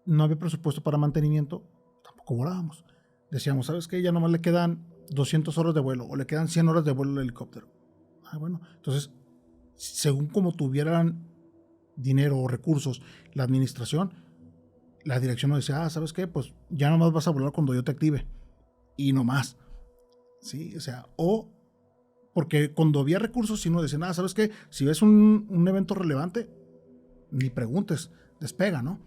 no había presupuesto para mantenimiento, tampoco volábamos. Decíamos, ¿sabes qué? Ya nomás le quedan 200 horas de vuelo o le quedan 100 horas de vuelo al helicóptero. Bueno, entonces, según como tuvieran dinero o recursos la administración, la dirección nos decía, ¿sabes qué? Pues ya nomás vas a volar cuando yo te active. Y no más. Sí, o sea, o porque cuando había recursos, si no decían, ¿sabes qué? Si ves un evento relevante, ni preguntes, despega, ¿no?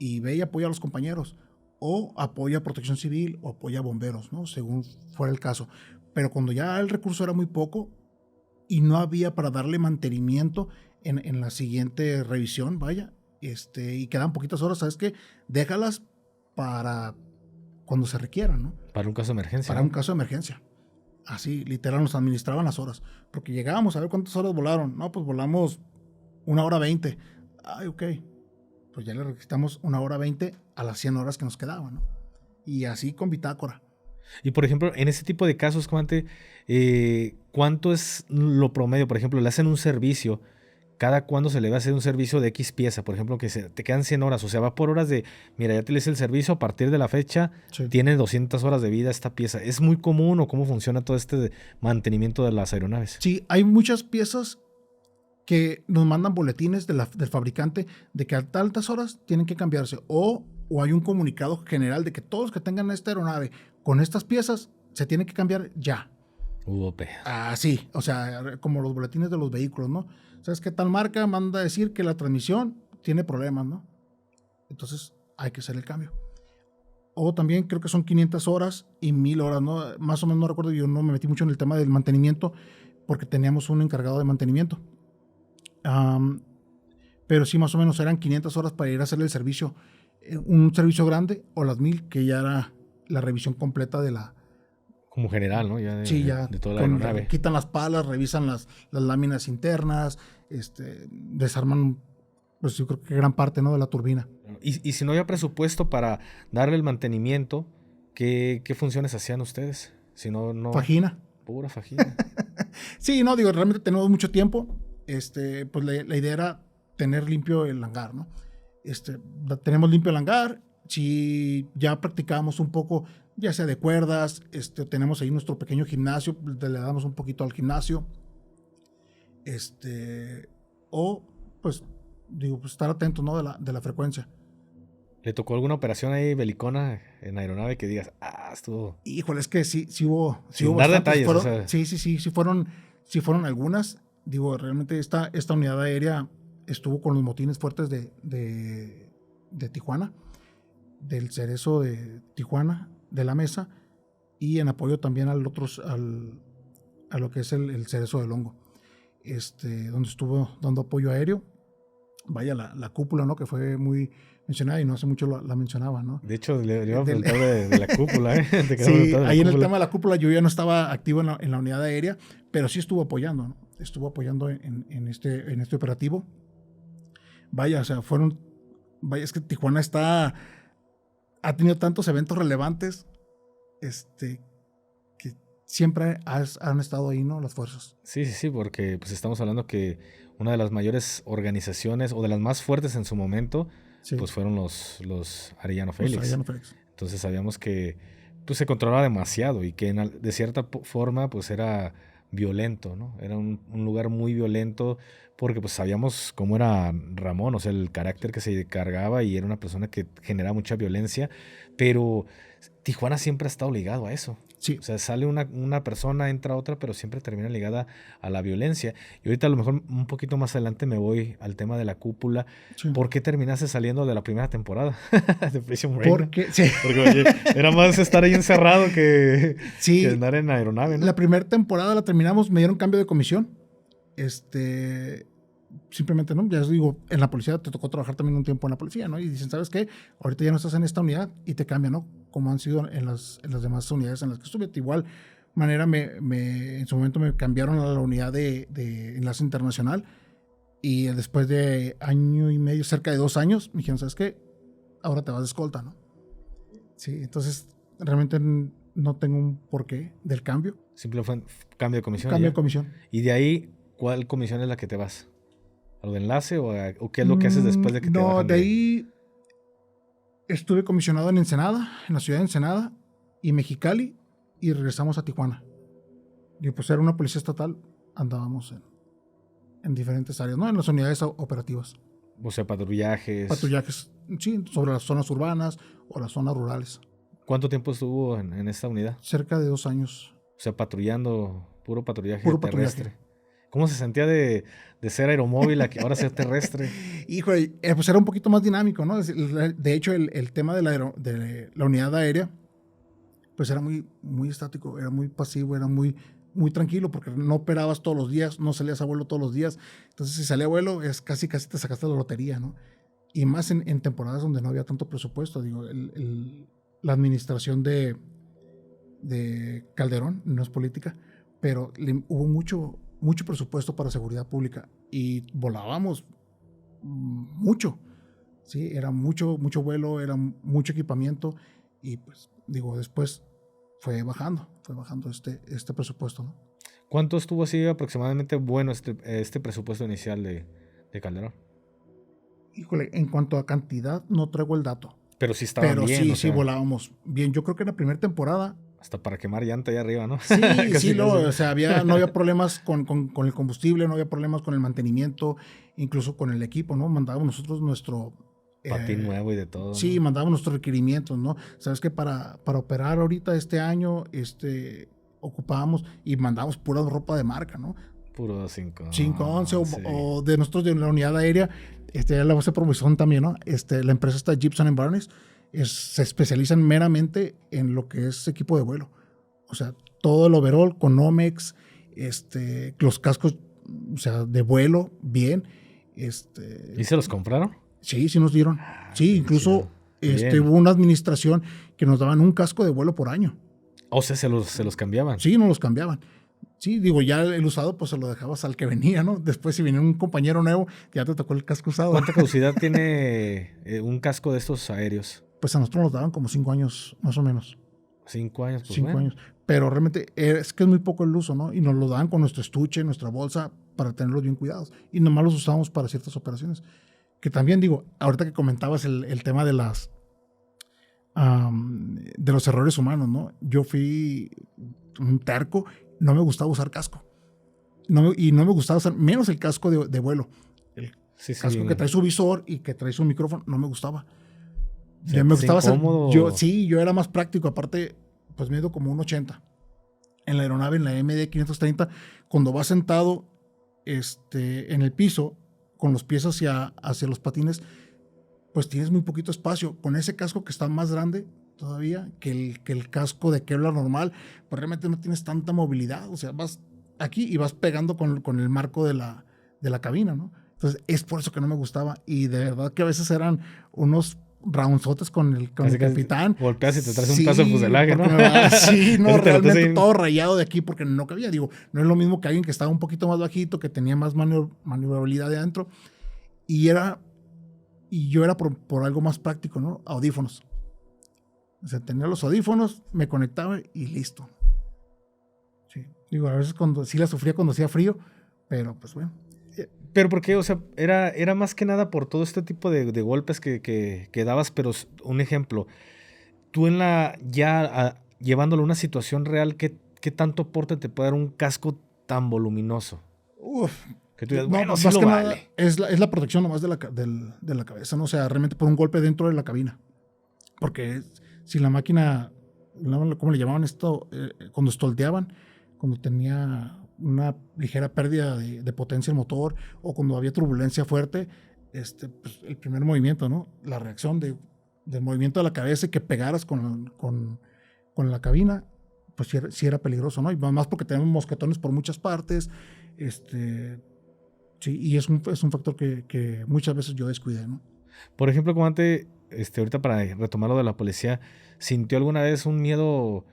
Y ve y apoya a los compañeros, o apoya a Protección Civil, o apoya a bomberos, ¿no?, según fuera el caso. Pero cuando ya el recurso era muy poco y no había para darle mantenimiento en la siguiente revisión, y quedan poquitas horas, ¿sabes qué? Déjalas para cuando se requieran, ¿no? Para un caso de emergencia. Para un caso de emergencia. Así, literal, nos administraban las horas. Porque llegábamos a ver cuántas horas volaron. No, pues volamos 1 hora 20. Ay, ok. Pues ya le registramos 1 hora 20 a las 100 horas que nos quedaban, ¿no? Y así con bitácora. Y por ejemplo, en ese tipo de casos, comandante, ¿cuánto es lo promedio? Por ejemplo, le hacen un servicio. ¿Cada cuándo se le va a hacer un servicio de X pieza? Por ejemplo, que te quedan 100 horas. O sea, va por horas de, mira, ya te le hice el servicio, a partir de la fecha Sí. tiene 200 horas de vida esta pieza. ¿Es muy común o cómo funciona todo este mantenimiento de las aeronaves? Sí, hay muchas piezas que nos mandan boletines del fabricante de que a tantas horas tienen que cambiarse. O hay un comunicado general de que todos los que tengan esta aeronave con estas piezas se tienen que cambiar ya. UOP. Sí, o sea, como los boletines de los vehículos, ¿no? ¿Sabes qué tal marca manda a decir que la transmisión tiene problemas, ¿no? Entonces hay que hacer el cambio. O también creo que son 500 horas y 1000 horas, ¿no? Más o menos no recuerdo, yo no me metí mucho en el tema del mantenimiento porque teníamos un encargado de mantenimiento. Pero sí, más o menos eran 500 horas para ir a hacer el servicio, un servicio grande, o las 1000, que ya era la revisión completa de la... Como general, ¿no? Ya Sí, ya de toda la aeronave. quitan las palas, revisan las láminas internas, desarman, pues yo creo que gran parte, ¿no?, de la turbina. Y si no había presupuesto para darle el mantenimiento, ¿qué funciones hacían ustedes? Si no... Fajina. Pura fajina. Sí, no, digo, realmente tenemos mucho tiempo. Pues la idea era tener limpio el hangar, ¿no? Tenemos limpio el hangar. Si ya practicábamos un poco, ya sea de cuerdas, tenemos ahí nuestro pequeño gimnasio, le damos un poquito al gimnasio. O, pues, digo, pues estar atento, ¿no?, de la frecuencia. ¿Le tocó alguna operación ahí belicona en aeronave que digas, estuvo... Híjole, es que sí hubo... Sin dar detalles, fueron, o sea... Sí fueron algunas. Digo, realmente esta unidad aérea estuvo con los motines fuertes de Tijuana, del Cerezo de Tijuana, de la Mesa, y en apoyo también a lo que es el Cerezo del Hongo, donde estuvo dando apoyo aéreo. Vaya, la cúpula, ¿no?, que fue muy mencionada y no hace mucho la mencionaba, ¿no? De hecho, le iba a preguntar de la cúpula, ¿eh? Sí, ahí en el tema de la cúpula yo ya no estaba activo en la unidad aérea, pero sí estuvo apoyando, ¿no? Estuvo apoyando en este operativo. Vaya, o sea, es que Tijuana ha tenido tantos eventos relevantes, que siempre han estado ahí, ¿no?, las fuerzas. Sí, porque pues estamos hablando que una de las mayores organizaciones, o de las más fuertes en su momento, sí, pues fueron los Arellano Félix. Entonces sabíamos que pues se controlaba demasiado y que de cierta forma pues era violento, ¿no? Era un lugar muy violento porque pues sabíamos cómo era Ramón, o sea, el carácter que se cargaba, y era una persona que generaba mucha violencia, pero Tijuana siempre ha estado ligado a eso. Sí. O sea, sale una persona, entra otra, pero siempre termina ligada a la violencia. Y ahorita a lo mejor un poquito más adelante me voy al tema de la cúpula. Sí. ¿Por qué terminaste saliendo de la primera temporada de Prison Break? Porque oye, era más estar ahí encerrado que andar en aeronave, ¿no? La primera temporada la terminamos, me dieron cambio de comisión. Simplemente, ¿no? Ya les digo, en la policía te tocó trabajar también un tiempo en la policía, ¿no? Y dicen, ¿sabes qué? Ahorita ya no estás en esta unidad, y te cambian, ¿no? Como han sido en las demás unidades en las que estuve. De igual manera, en su momento me cambiaron a la unidad de enlace internacional, y después de año y medio, cerca de 2 años, me dijeron, ¿sabes qué? Ahora te vas de escolta, ¿no? Sí, entonces realmente no tengo un porqué del cambio. Simple fue cambio de comisión. Cambio de comisión. Y de ahí, ¿cuál comisión es la que te vas? ¿A lo de enlace o qué es lo que haces después de que te bajan? No, de ahí estuve comisionado en Ensenada, en la ciudad de Ensenada y Mexicali, y regresamos a Tijuana. Y pues era una policía estatal, andábamos en diferentes áreas, ¿no? En las unidades operativas. O sea, patrullajes. Patrullajes, sí, sobre las zonas urbanas o las zonas rurales. ¿Cuánto tiempo estuvo en esta unidad? Cerca de 2 años. O sea, patrullando, puro patrullaje terrestre. ¿Cómo se sentía de ser aeromóvil a que ahora sea terrestre? Híjole, pues era un poquito más dinámico, ¿no? De hecho, el tema de la unidad aérea, pues era muy, muy estático, era muy pasivo, era muy, muy tranquilo, porque no operabas todos los días, no salías a vuelo todos los días. Entonces, si salía a vuelo, es casi te sacaste la lotería, ¿no? Y más en temporadas donde no había tanto presupuesto. Digo, la administración de de Calderón, no es política, pero hubo mucho presupuesto para seguridad pública y volábamos mucho, ¿sí? Era mucho vuelo, era mucho equipamiento y pues digo, después fue bajando este presupuesto, ¿no? ¿Cuánto estuvo así aproximadamente bueno este presupuesto inicial de Calderón? Híjole, en cuanto a cantidad no traigo el dato, Pero sí estaban pero bien, sí volábamos bien. Yo creo que en la primera temporada hasta para quemar llanta allá arriba, ¿no? sí, Casi, sí, casi. o sea, no había problemas con el combustible, no había problemas con el mantenimiento, incluso con el equipo, ¿no? Mandábamos nosotros nuestro... Patín nuevo y de todo, Sí, ¿no? mandábamos nuestros requerimientos, ¿no? Sabes que para operar ahorita este año, ocupábamos y mandábamos pura ropa de marca, ¿no? Puro 5. 511 sí. o de nosotros de la unidad aérea, la base de promoción también, ¿no? La empresa está Gibson Barnes, se especializan meramente en lo que es equipo de vuelo. O sea, todo el overall con Nomex, los cascos, o sea, de vuelo, bien. ¿Y se los compraron? Sí, sí nos dieron. Sí, incluso hubo una administración que nos daban un casco de vuelo por año. O sea, se los cambiaban. Sí, nos los cambiaban. Sí, digo, ya el usado pues se lo dejabas al que venía, ¿no? Después si venía un compañero nuevo, ya te tocó el casco usado. ¿Cuánta caducidad tiene un casco de estos aéreos? Pues a nosotros nos daban como 5 años, más o menos. 5 años, pues 5 años. Pero realmente es que es muy poco el uso, ¿no? Y nos lo daban con nuestro estuche, nuestra bolsa, para tenerlos bien cuidados. Y nomás los usábamos para ciertas operaciones. Que también digo, ahorita que comentabas el tema de los errores humanos, ¿no? Yo fui un terco, no me gustaba usar casco. Y no me gustaba usar, menos el casco de vuelo. El casco que trae su visor y que trae su micrófono, no me gustaba. Ya me gustaba hacer, yo era más práctico, aparte, pues mido como 1.80. En la aeronave, en la MD-530, cuando vas sentado en el piso, con los pies hacia los patines, pues tienes muy poquito espacio. Con ese casco que está más grande todavía que el casco de Kevlar normal, pues realmente no tienes tanta movilidad. O sea, vas aquí y vas pegando con el marco de la cabina, ¿no? Entonces, es por eso que no me gustaba. Y de verdad que a veces eran unos roundzotes con el capitán. Golpeas y te traes un pedazo de fuselaje, ¿no? Sí, no, realmente todo rayado de aquí porque no cabía. Digo, no es lo mismo que alguien que estaba un poquito más bajito, que tenía más maniobrabilidad de adentro. Y yo era por algo más práctico, ¿no? Audífonos. O sea, tenía los audífonos, me conectaba y listo. Sí. Digo, a veces sí la sufría cuando hacía frío, pero pues bueno. ¿Pero por qué? O sea, era más que nada por todo este tipo de golpes que dabas, pero un ejemplo, tú llevándolo a una situación real, ¿qué tanto aporte te puede dar un casco tan voluminoso? Que tú digas, bueno, sí lo vale. Es la protección nomás de la cabeza, ¿no? O sea, realmente por un golpe dentro de la cabina. Porque si la máquina, ¿cómo le llamaban esto? Cuando estolteaban, cuando tenía una ligera pérdida de potencia el motor o cuando había turbulencia fuerte, pues el primer movimiento, ¿no? La reacción del movimiento de la cabeza y que pegaras con la cabina, pues sí era peligroso, ¿no? Y más porque tenemos mosquetones por muchas partes, sí, y es un factor que muchas veces yo descuidé, ¿no? Por ejemplo, comandante, ahorita para retomar lo de la policía, ¿sintió alguna vez un miedo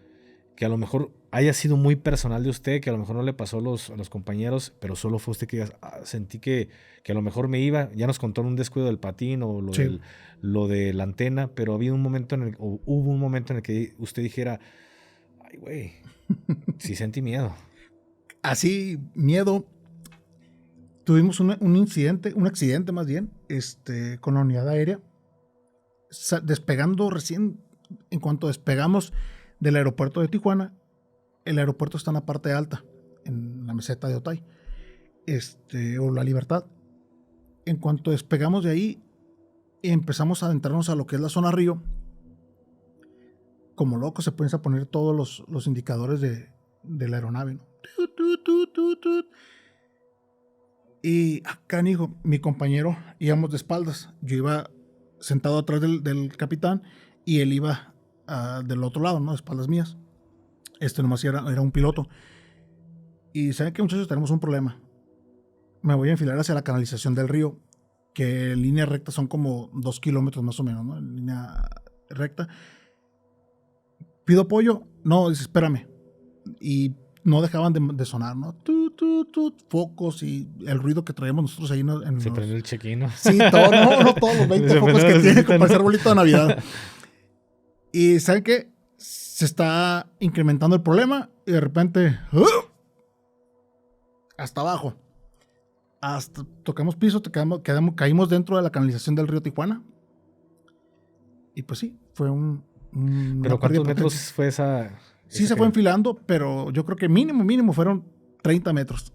que a lo mejor haya sido muy personal de usted, que a lo mejor no le pasó a los compañeros, pero solo fue usted que diga, sentí que a lo mejor me iba? Ya nos contó un descuido del patín o lo de la antena, pero hubo un momento en el que usted dijera, ay, güey, sí sentí miedo. Así, miedo. Tuvimos un accidente más bien, con la unidad aérea. Despegando recién, en cuanto despegamos del aeropuerto de Tijuana, el aeropuerto está en la parte alta, en la meseta de Otay, o La Libertad. En cuanto despegamos de ahí, empezamos a adentrarnos a lo que es la zona río. Como locos se pueden poner todos los indicadores de la aeronave, ¿no? Y acá, hijo, mi compañero, íbamos de espaldas. Yo iba sentado atrás del capitán y él iba del otro lado, ¿no? De espaldas mías. Nomás era un piloto. Y ¿saben qué, muchachos? Tenemos un problema. Me voy a enfilar hacia la canalización del río, que en línea recta son como 2 kilómetros más o menos, ¿no? En línea recta. pido apoyo, no, dice, espérame. Y no dejaban de sonar, ¿no? Focos y el ruido que traíamos nosotros ahí en Se prendió el check-in, ¿no? Sí, todo, no todos los 20 focos que tiene para hacer bolito de Navidad. Y ¿saben qué? Se está incrementando el problema y de repente hasta abajo. Hasta tocamos piso, caímos dentro de la canalización del río Tijuana. Y pues sí, fue ¿Pero cuántos metros fue esa? Sí, se fue enfilando, pero yo creo que mínimo fueron 30 metros.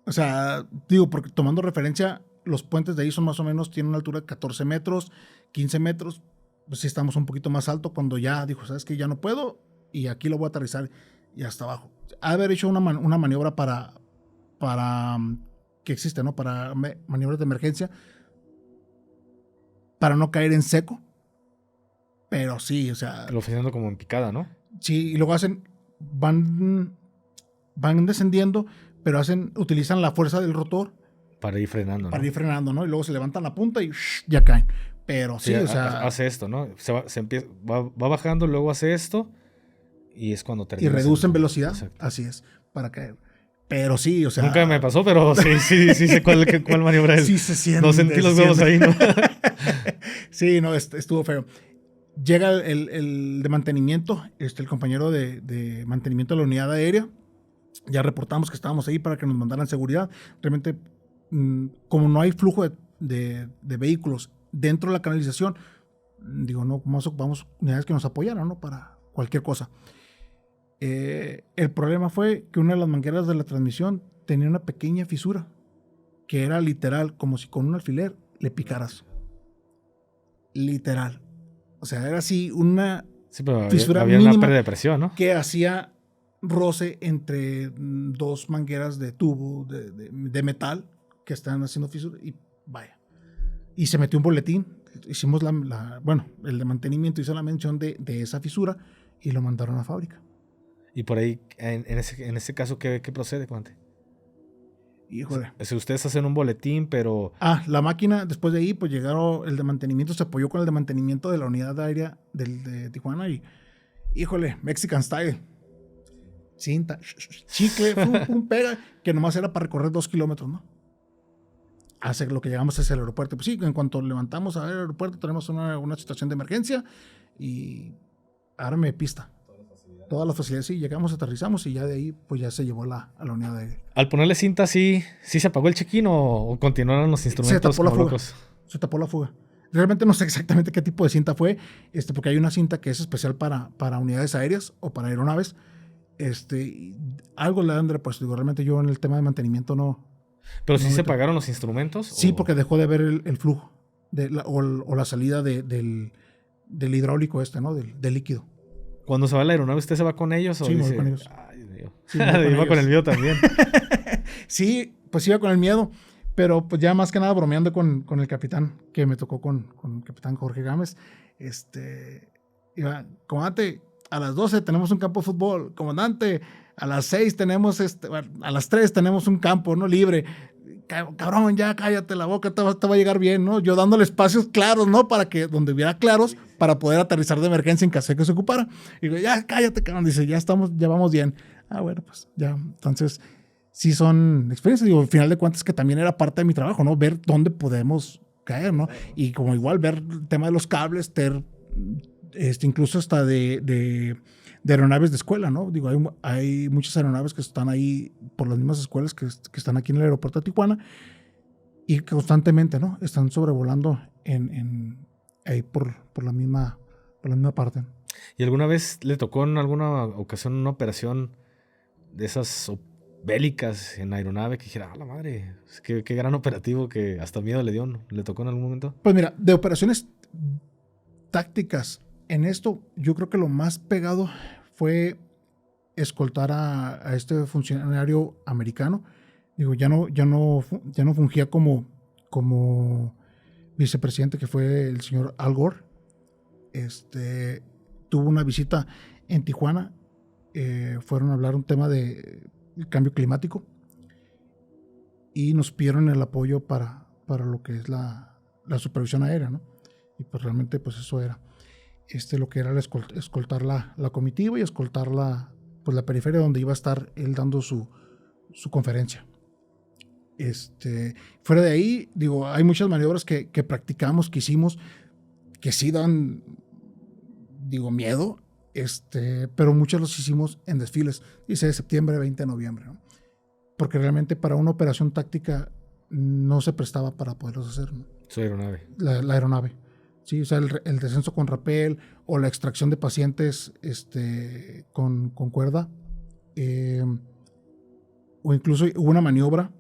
O sea, digo, porque tomando referencia, los puentes de ahí son más o menos, tienen una altura de 14 metros, 15 metros. Pues sí estamos un poquito más alto cuando ya dijo, ¿sabes qué? Ya no puedo y aquí lo voy a aterrizar y hasta abajo. Haber hecho una maniobra para que existe, ¿no? Para maniobras de emergencia, para no caer en seco. Pero sí, o sea... Lo haciendo como en picada, ¿no? Sí, y luego van descendiendo, pero utilizan la fuerza del rotor. Para ir frenando, ¿no? Para ir frenando, ¿no? Y luego se levantan la punta y ya caen. Pero sí, o sea... Hace esto, ¿no? Va bajando, luego hace esto y es cuando termina. Y reducen velocidad. Exacto. Así es, para caer. Pero sí, o sea... Nunca me pasó, pero sí sé cuál maniobra es. Sí se siente. No sentí los huevos ahí, ¿no? Sí, no, estuvo feo. Llega el de mantenimiento, el compañero de mantenimiento de la unidad aérea. Ya reportamos que estábamos ahí para que nos mandaran seguridad. Realmente, como no hay flujo de vehículos dentro de la canalización, digo, no, más ocupamos unidades que nos apoyaran, ¿no? Para cualquier cosa. El problema fue que una de las mangueras de la transmisión tenía una pequeña fisura, que era literal, como si con un alfiler le picaras. Literal. O sea, era así una fisura había mínima, una pérdida de presión, ¿no? Que hacía roce entre dos mangueras de tubo de metal que están haciendo fisura y vaya. Y se metió un boletín. Hicimos el de mantenimiento hizo la mención de esa fisura y lo mandaron a fábrica. Y por ahí, en ese caso, ¿qué procede, Juante? Híjole. Si ustedes hacen un boletín, pero... La máquina, después de ahí, pues llegaron el de mantenimiento, se apoyó con el de mantenimiento de la unidad aérea de Tijuana y, híjole, Mexican Style. Cinta, chicle, un pega, que nomás era para recorrer 2 kilómetros, ¿no? Hace lo que llegamos hacia el aeropuerto. Pues sí, en cuanto levantamos al aeropuerto, tenemos una situación de emergencia y árame pista. Todas las facilidades, sí, llegamos, aterrizamos y ya de ahí, pues ya se llevó a la unidad aérea. Al ponerle cinta, ¿sí se apagó el check-in o continuaron los instrumentos como locos? Se tapó la fuga. Realmente no sé exactamente qué tipo de cinta fue, porque hay una cinta que es especial para unidades aéreas o para aeronaves. Algo le han repuesto. Digo, realmente yo en el tema de mantenimiento no. ¿Pero sí se apagaron los instrumentos? Sí, porque dejó de ver el flujo o la salida del hidráulico ¿no? Del líquido. Cuando se va la aeronave, ¿usted se va con ellos? Sí, me voy con ellos. Ay, Dios. Sí, iba con el mío también. Sí, pues iba con el miedo. Pero pues ya más que nada bromeando con el capitán, que me tocó con el capitán Jorge Gámez. Iba, comandante, a las 12 tenemos un campo de fútbol. Comandante, a las 6 tenemos, a las 3 tenemos un campo, ¿no? Libre. Cabrón, ya cállate la boca, te va a llegar bien, ¿no? Yo dándole espacios claros, ¿no? Para que donde hubiera claros, para poder aterrizar de emergencia en caso de que se ocupara. Y digo, ya cállate, cabrón. Dice, ya vamos bien. Bueno, pues ya. Entonces, sí son experiencias. Digo, al final de cuentas que también era parte de mi trabajo, ¿no? Ver dónde podemos caer, ¿no? Y como igual ver el tema de los cables, incluso hasta de aeronaves de escuela, ¿no? Digo, hay muchas aeronaves que están ahí por las mismas escuelas que están aquí en el aeropuerto de Tijuana y constantemente, ¿no? Están sobrevolando ahí por la misma parte. ¿Y alguna vez le tocó en alguna ocasión una operación de esas bélicas en aeronave que dijera, la madre, qué gran operativo que hasta miedo le dio, ¿no? ¿Le tocó en algún momento? Pues mira, de operaciones tácticas en esto, yo creo que lo más pegado fue escoltar a este funcionario americano. Digo, ya no fungía como vicepresidente, que fue el señor Al Gore. Tuvo una visita en Tijuana. Fueron a hablar un tema de cambio climático y nos pidieron el apoyo para lo que es la supervisión aérea, ¿no? Y pues realmente pues eso era. lo que era escoltar la comitiva y escoltar la periferia donde iba a estar él dando su conferencia. Fuera de ahí, digo, hay muchas maniobras que practicamos, que hicimos, que sí dan, digo, miedo, pero muchas los hicimos en desfiles, 16 de septiembre, 20 de noviembre, ¿no? Porque realmente para una operación táctica no se prestaba para poderlos hacer, ¿no? Su aeronave. La aeronave. Sí, o sea, el descenso con rapel o la extracción de pacientes con cuerda. O incluso hubo una maniobra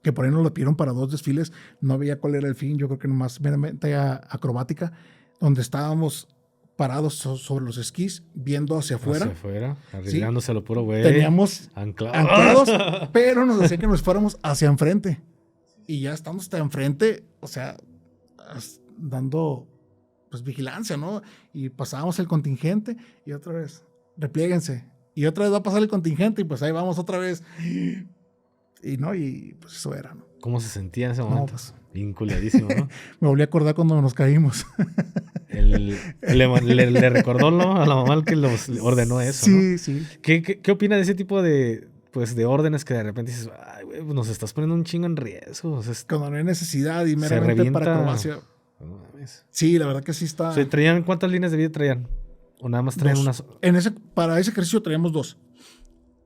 que por ahí nos lo pidieron para 2 desfiles. No veía cuál era el fin. Yo creo que nomás meramente acrobática, donde estábamos parados sobre los esquís, viendo hacia afuera. Hacia afuera, arriesgándose a lo puro güey. Teníamos anclados, pero nos decían que nos fuéramos hacia enfrente. Y ya estamos hasta enfrente, o sea, dando pues vigilancia, ¿no? Y pasábamos el contingente y otra vez, replieguense. Y otra vez va a pasar el contingente y pues ahí vamos otra vez. Y no, y pues eso era, ¿no? ¿Cómo se sentía en ese momento? No, pues, vinculadísimo, ¿no? Me volví a acordar cuando nos caímos. Le recordó, ¿no?, a la mamá que los ordenó eso, sí, ¿no? Sí. ¿Qué opina de ese tipo de órdenes que de repente dices, ay, güey, nos estás poniendo un chingo en riesgo? O sea, cuando no hay necesidad y meramente para acrobacia. No mames. Sí, la verdad que sí está. O sea, ¿traían cuántas líneas de vida traían? ¿O nada más traían una sola? Para ese ejercicio traíamos 2.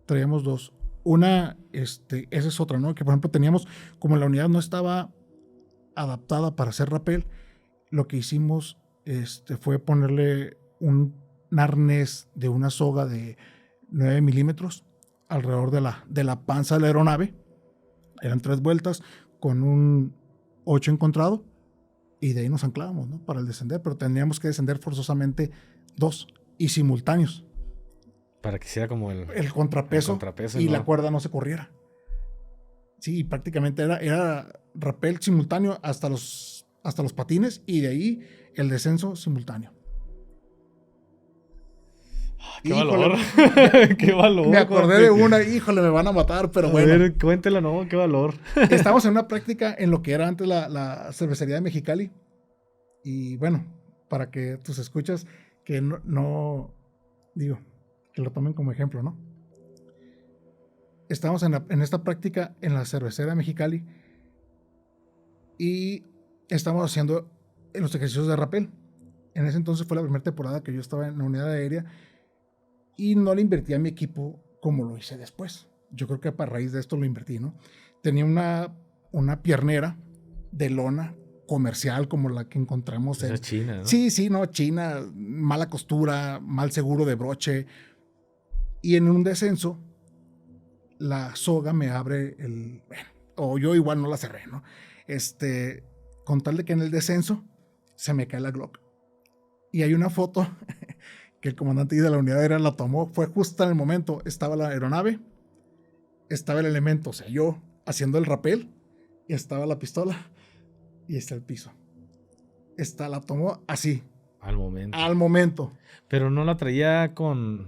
Traíamos 2. Una, esa es otra, ¿no? Que por ejemplo teníamos, como la unidad no estaba adaptada para hacer rappel, lo que hicimos fue ponerle un arnés de una soga de 9 milímetros alrededor de la panza de la aeronave. Eran 3 vueltas con un 8 encontrado y de ahí nos anclábamos, ¿no?, para el descender, pero teníamos que descender forzosamente 2 y simultáneos. Para que sea como el contrapeso y no, la cuerda no se corriera. Sí, prácticamente era rappel simultáneo hasta los patines y de ahí el descenso simultáneo. ¡Qué valor! ¡Qué valor! Me acordé de una, híjole, me van a matar, pero bueno. A ver, cuéntela, ¿no? ¡Qué valor! Estamos en una práctica en lo que era antes la cervecería de Mexicali. Y bueno, para que tus escuchas que no digo, que lo tomen como ejemplo, ¿no? Estamos en esta práctica en la cervecería de Mexicali y estamos haciendo los ejercicios de rappel. En ese entonces fue la primera temporada que yo estaba en la unidad aérea y no le invertí a mi equipo como lo hice después. Yo creo que a raíz de esto lo invertí, ¿no? Tenía una piernera de lona comercial como la que encontramos en China, ¿no? Sí, no, China, mala costura, mal seguro de broche. Y en un descenso, la soga me abre o yo igual no la cerré, ¿no? Con tal de que en el descenso se me cae la Glock. Y hay una foto que el comandante de la unidad aérea la tomó, fue justo en el momento, estaba la aeronave, estaba el elemento, o sea, yo haciendo el rappel, y estaba la pistola, y está el piso. La tomó así. Al momento. Pero no la traía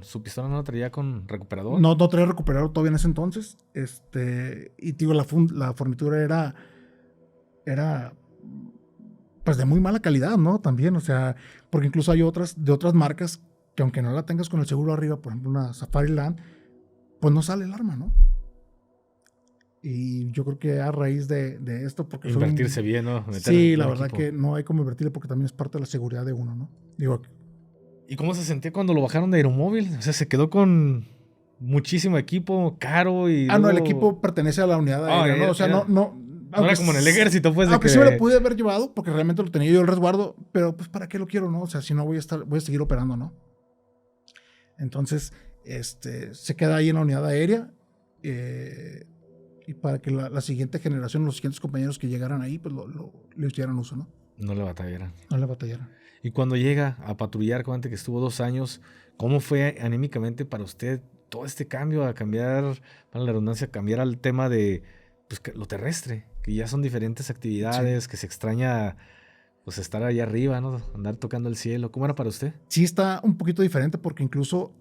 su pistola no la traía con recuperador. No traía recuperador todavía en ese entonces. Y digo, la fornitura era pues de muy mala calidad, ¿no? También, o sea, porque incluso hay de otras marcas que aunque no la tengas con el seguro arriba, por ejemplo una Safari Land, pues no sale el arma, ¿no? Y yo creo que a raíz de esto, porque invertirse bien, ¿no? Sí, la verdad que no hay como invertirle porque también es parte de la seguridad de uno, ¿no? Digo, ¿y cómo se sentía cuando lo bajaron de Aeromóvil? O sea, se quedó con muchísimo equipo caro y no, el equipo pertenece a la unidad aérea, ¿no? O sea, no era como en el ejército, pues. Aunque sí me lo pude haber llevado, porque realmente lo tenía yo el resguardo, pero pues ¿para qué lo quiero, no? O sea, si no voy a seguir operando, ¿no? Entonces, se queda ahí en la unidad aérea, y para que la siguiente generación, los siguientes compañeros que llegaran ahí, pues le hicieran uso, ¿no? No le batallaran. Y cuando llega a patrullar, cuando que estuvo 2 años, ¿cómo fue anímicamente para usted todo este cambio, a cambiar, para la redundancia, cambiar al tema de pues, lo terrestre, que ya son diferentes actividades, sí, que se extraña pues estar allá arriba, ¿no? Andar tocando el cielo. ¿Cómo era para usted? Sí, está un poquito diferente porque incluso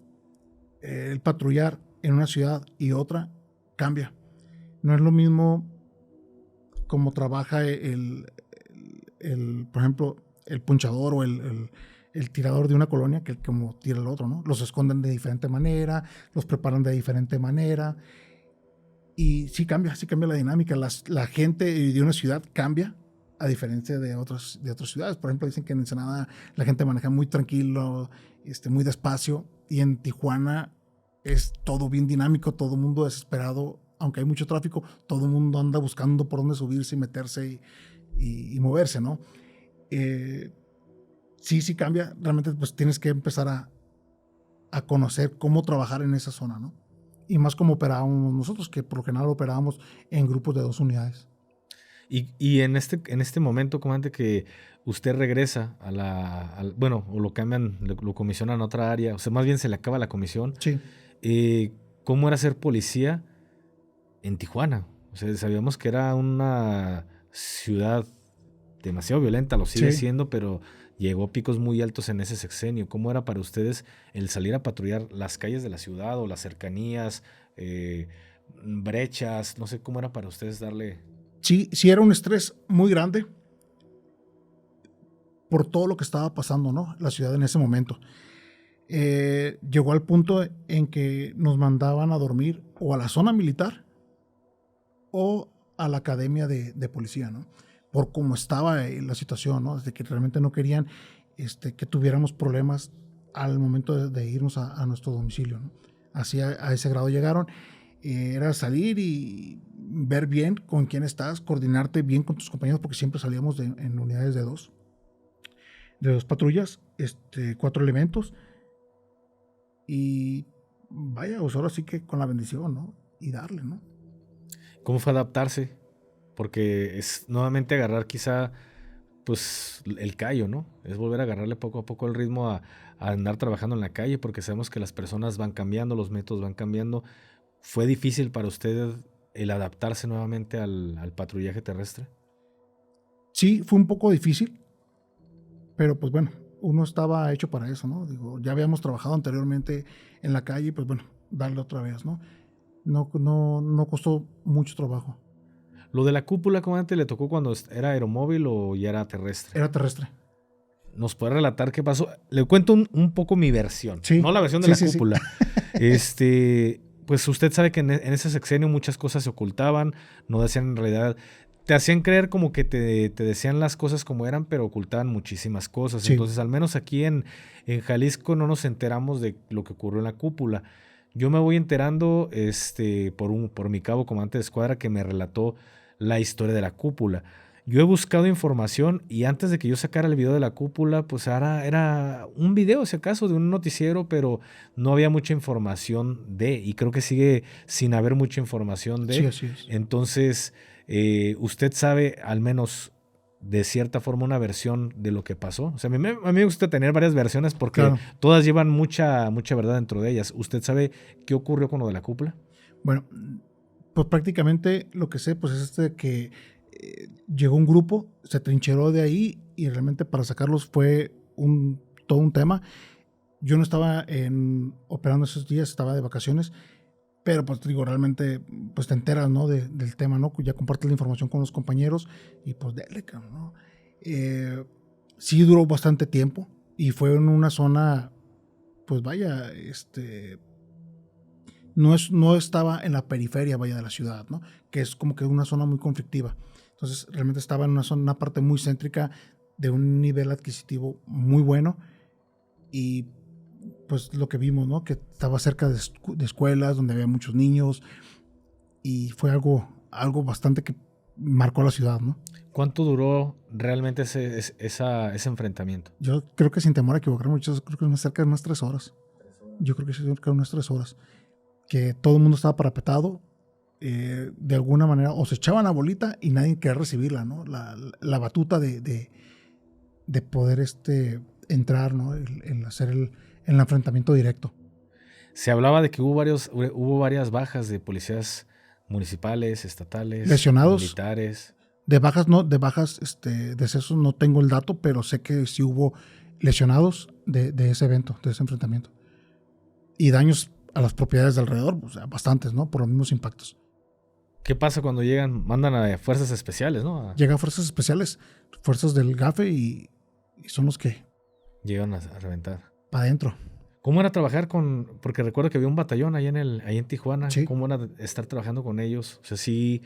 el patrullar en una ciudad y otra cambia. No es lo mismo como trabaja por ejemplo, el punchador o el el tirador de una colonia que el como tira el otro, ¿no? Los esconden de diferente manera, los preparan de diferente manera. Y sí cambia la dinámica. La gente de una ciudad cambia a diferencia de otras ciudades. Por ejemplo, dicen que en Ensenada la gente maneja muy tranquilo, muy despacio. Y en Tijuana es todo bien dinámico, todo el mundo desesperado. Aunque hay mucho tráfico, todo el mundo anda buscando por dónde subirse y meterse y moverse, ¿no? Sí cambia. Realmente pues tienes que empezar a conocer cómo trabajar en esa zona, ¿no? Y más como operábamos nosotros, que por lo general operábamos en grupos de 2 unidades. Y en este momento, comandante, que usted regresa bueno, o lo cambian, lo comisionan a otra área, o sea, más bien se le acaba la comisión. Sí. ¿Cómo era ser policía en Tijuana? O sea, sabíamos que era una ciudad demasiado violenta, lo sigue siendo, pero llegó a picos muy altos en ese sexenio. ¿Cómo era para ustedes el salir a patrullar las calles de la ciudad o las cercanías, brechas? No sé, ¿cómo era para ustedes darle? Sí era un estrés muy grande por todo lo que estaba pasando, ¿no? La ciudad en ese momento. Llegó al punto en que nos mandaban a dormir o a la zona militar o a la academia de policía, ¿no? Por cómo estaba la situación, ¿no? Desde que realmente no querían que tuviéramos problemas al momento de irnos a nuestro domicilio, ¿no? Así a ese grado llegaron. Era salir y ver bien con quién estás, coordinarte bien con tus compañeros, porque siempre salíamos en unidades de dos patrullas, 4 elementos. Y vaya, pues ahora sí que con la bendición, ¿no? Y darle, ¿no? ¿Cómo fue adaptarse? Porque es nuevamente agarrar quizá pues el callo, ¿no? Es volver a agarrarle poco a poco el ritmo a andar trabajando en la calle, porque sabemos que las personas van cambiando, los métodos van cambiando. ¿Fue difícil para usted el adaptarse nuevamente al patrullaje terrestre? Sí, fue un poco difícil, pero pues bueno, uno estaba hecho para eso, ¿no? Digo, ya habíamos trabajado anteriormente en la calle, pues bueno, darle otra vez, ¿no? No costó mucho trabajo. ¿Lo de la cúpula, comandante, le tocó cuando era aeromóvil o ya era terrestre? Era terrestre. ¿Nos puede relatar qué pasó? Le cuento un poco mi versión, sí, no la versión de la cúpula. Sí. Pues usted sabe que en ese sexenio muchas cosas se ocultaban, no decían en realidad, te hacían creer como que te decían las cosas como eran, pero ocultaban muchísimas cosas. Sí. Entonces, al menos aquí en Jalisco no nos enteramos de lo que ocurrió en la cúpula. Yo me voy enterando por mi cabo comandante de escuadra que me relató la historia de la cúpula. Yo he buscado información y antes de que yo sacara el video de la cúpula, pues ahora era un video, si acaso, de un noticiero, pero no había mucha información y creo que sigue sin haber mucha información de. Sí, así es. Entonces, usted sabe al menos de cierta forma una versión de lo que pasó. O sea, a mí me gusta tener varias versiones porque todas llevan mucha verdad dentro de ellas. ¿Usted sabe qué ocurrió con lo de la cúpula? Bueno, pues prácticamente lo que sé pues es que llegó un grupo, se trincheró de ahí y realmente para sacarlos fue todo un tema. Yo no estaba operando esos días, estaba de vacaciones, pero pues digo, realmente pues te enteras, ¿no? del tema, ¿no? Ya compartes la información con los compañeros y pues dale, ¿no? Sí duró bastante tiempo y fue en una zona, pues vaya, no estaba en la periferia, vaya, de la ciudad, ¿no? Que es como que una zona muy conflictiva. Entonces, realmente estaba en una parte muy céntrica de un nivel adquisitivo muy bueno y pues lo que vimos, ¿no? Que estaba cerca de escuelas donde había muchos niños y fue algo bastante que marcó la ciudad, ¿no? ¿Cuánto duró realmente ese enfrentamiento? Yo creo que sin temor a equivocarme, yo creo que es cerca de unas 3 horas. Yo creo que es cerca de unas 3 horas. Que todo el mundo estaba parapetado. De alguna manera o se echaban la bolita y nadie quería recibirla, ¿no? La batuta de poder entrar, ¿no? El hacer el enfrentamiento directo. Se hablaba de que hubo varias bajas de policías municipales, estatales, lesionados, militares. De bajas decesos no tengo el dato, pero sé que sí hubo lesionados de ese evento, de ese enfrentamiento. Y daños a las propiedades de alrededor, o sea, bastantes, ¿no? Por los mismos impactos. ¿Qué pasa cuando llegan? Mandan a fuerzas especiales, ¿no? Llegan fuerzas especiales, fuerzas del GAFE y son los que Llegan a reventar. para adentro. ¿Cómo era trabajar porque recuerdo que había un batallón ahí en Tijuana? Sí. ¿Cómo era estar trabajando con ellos? O sea, sí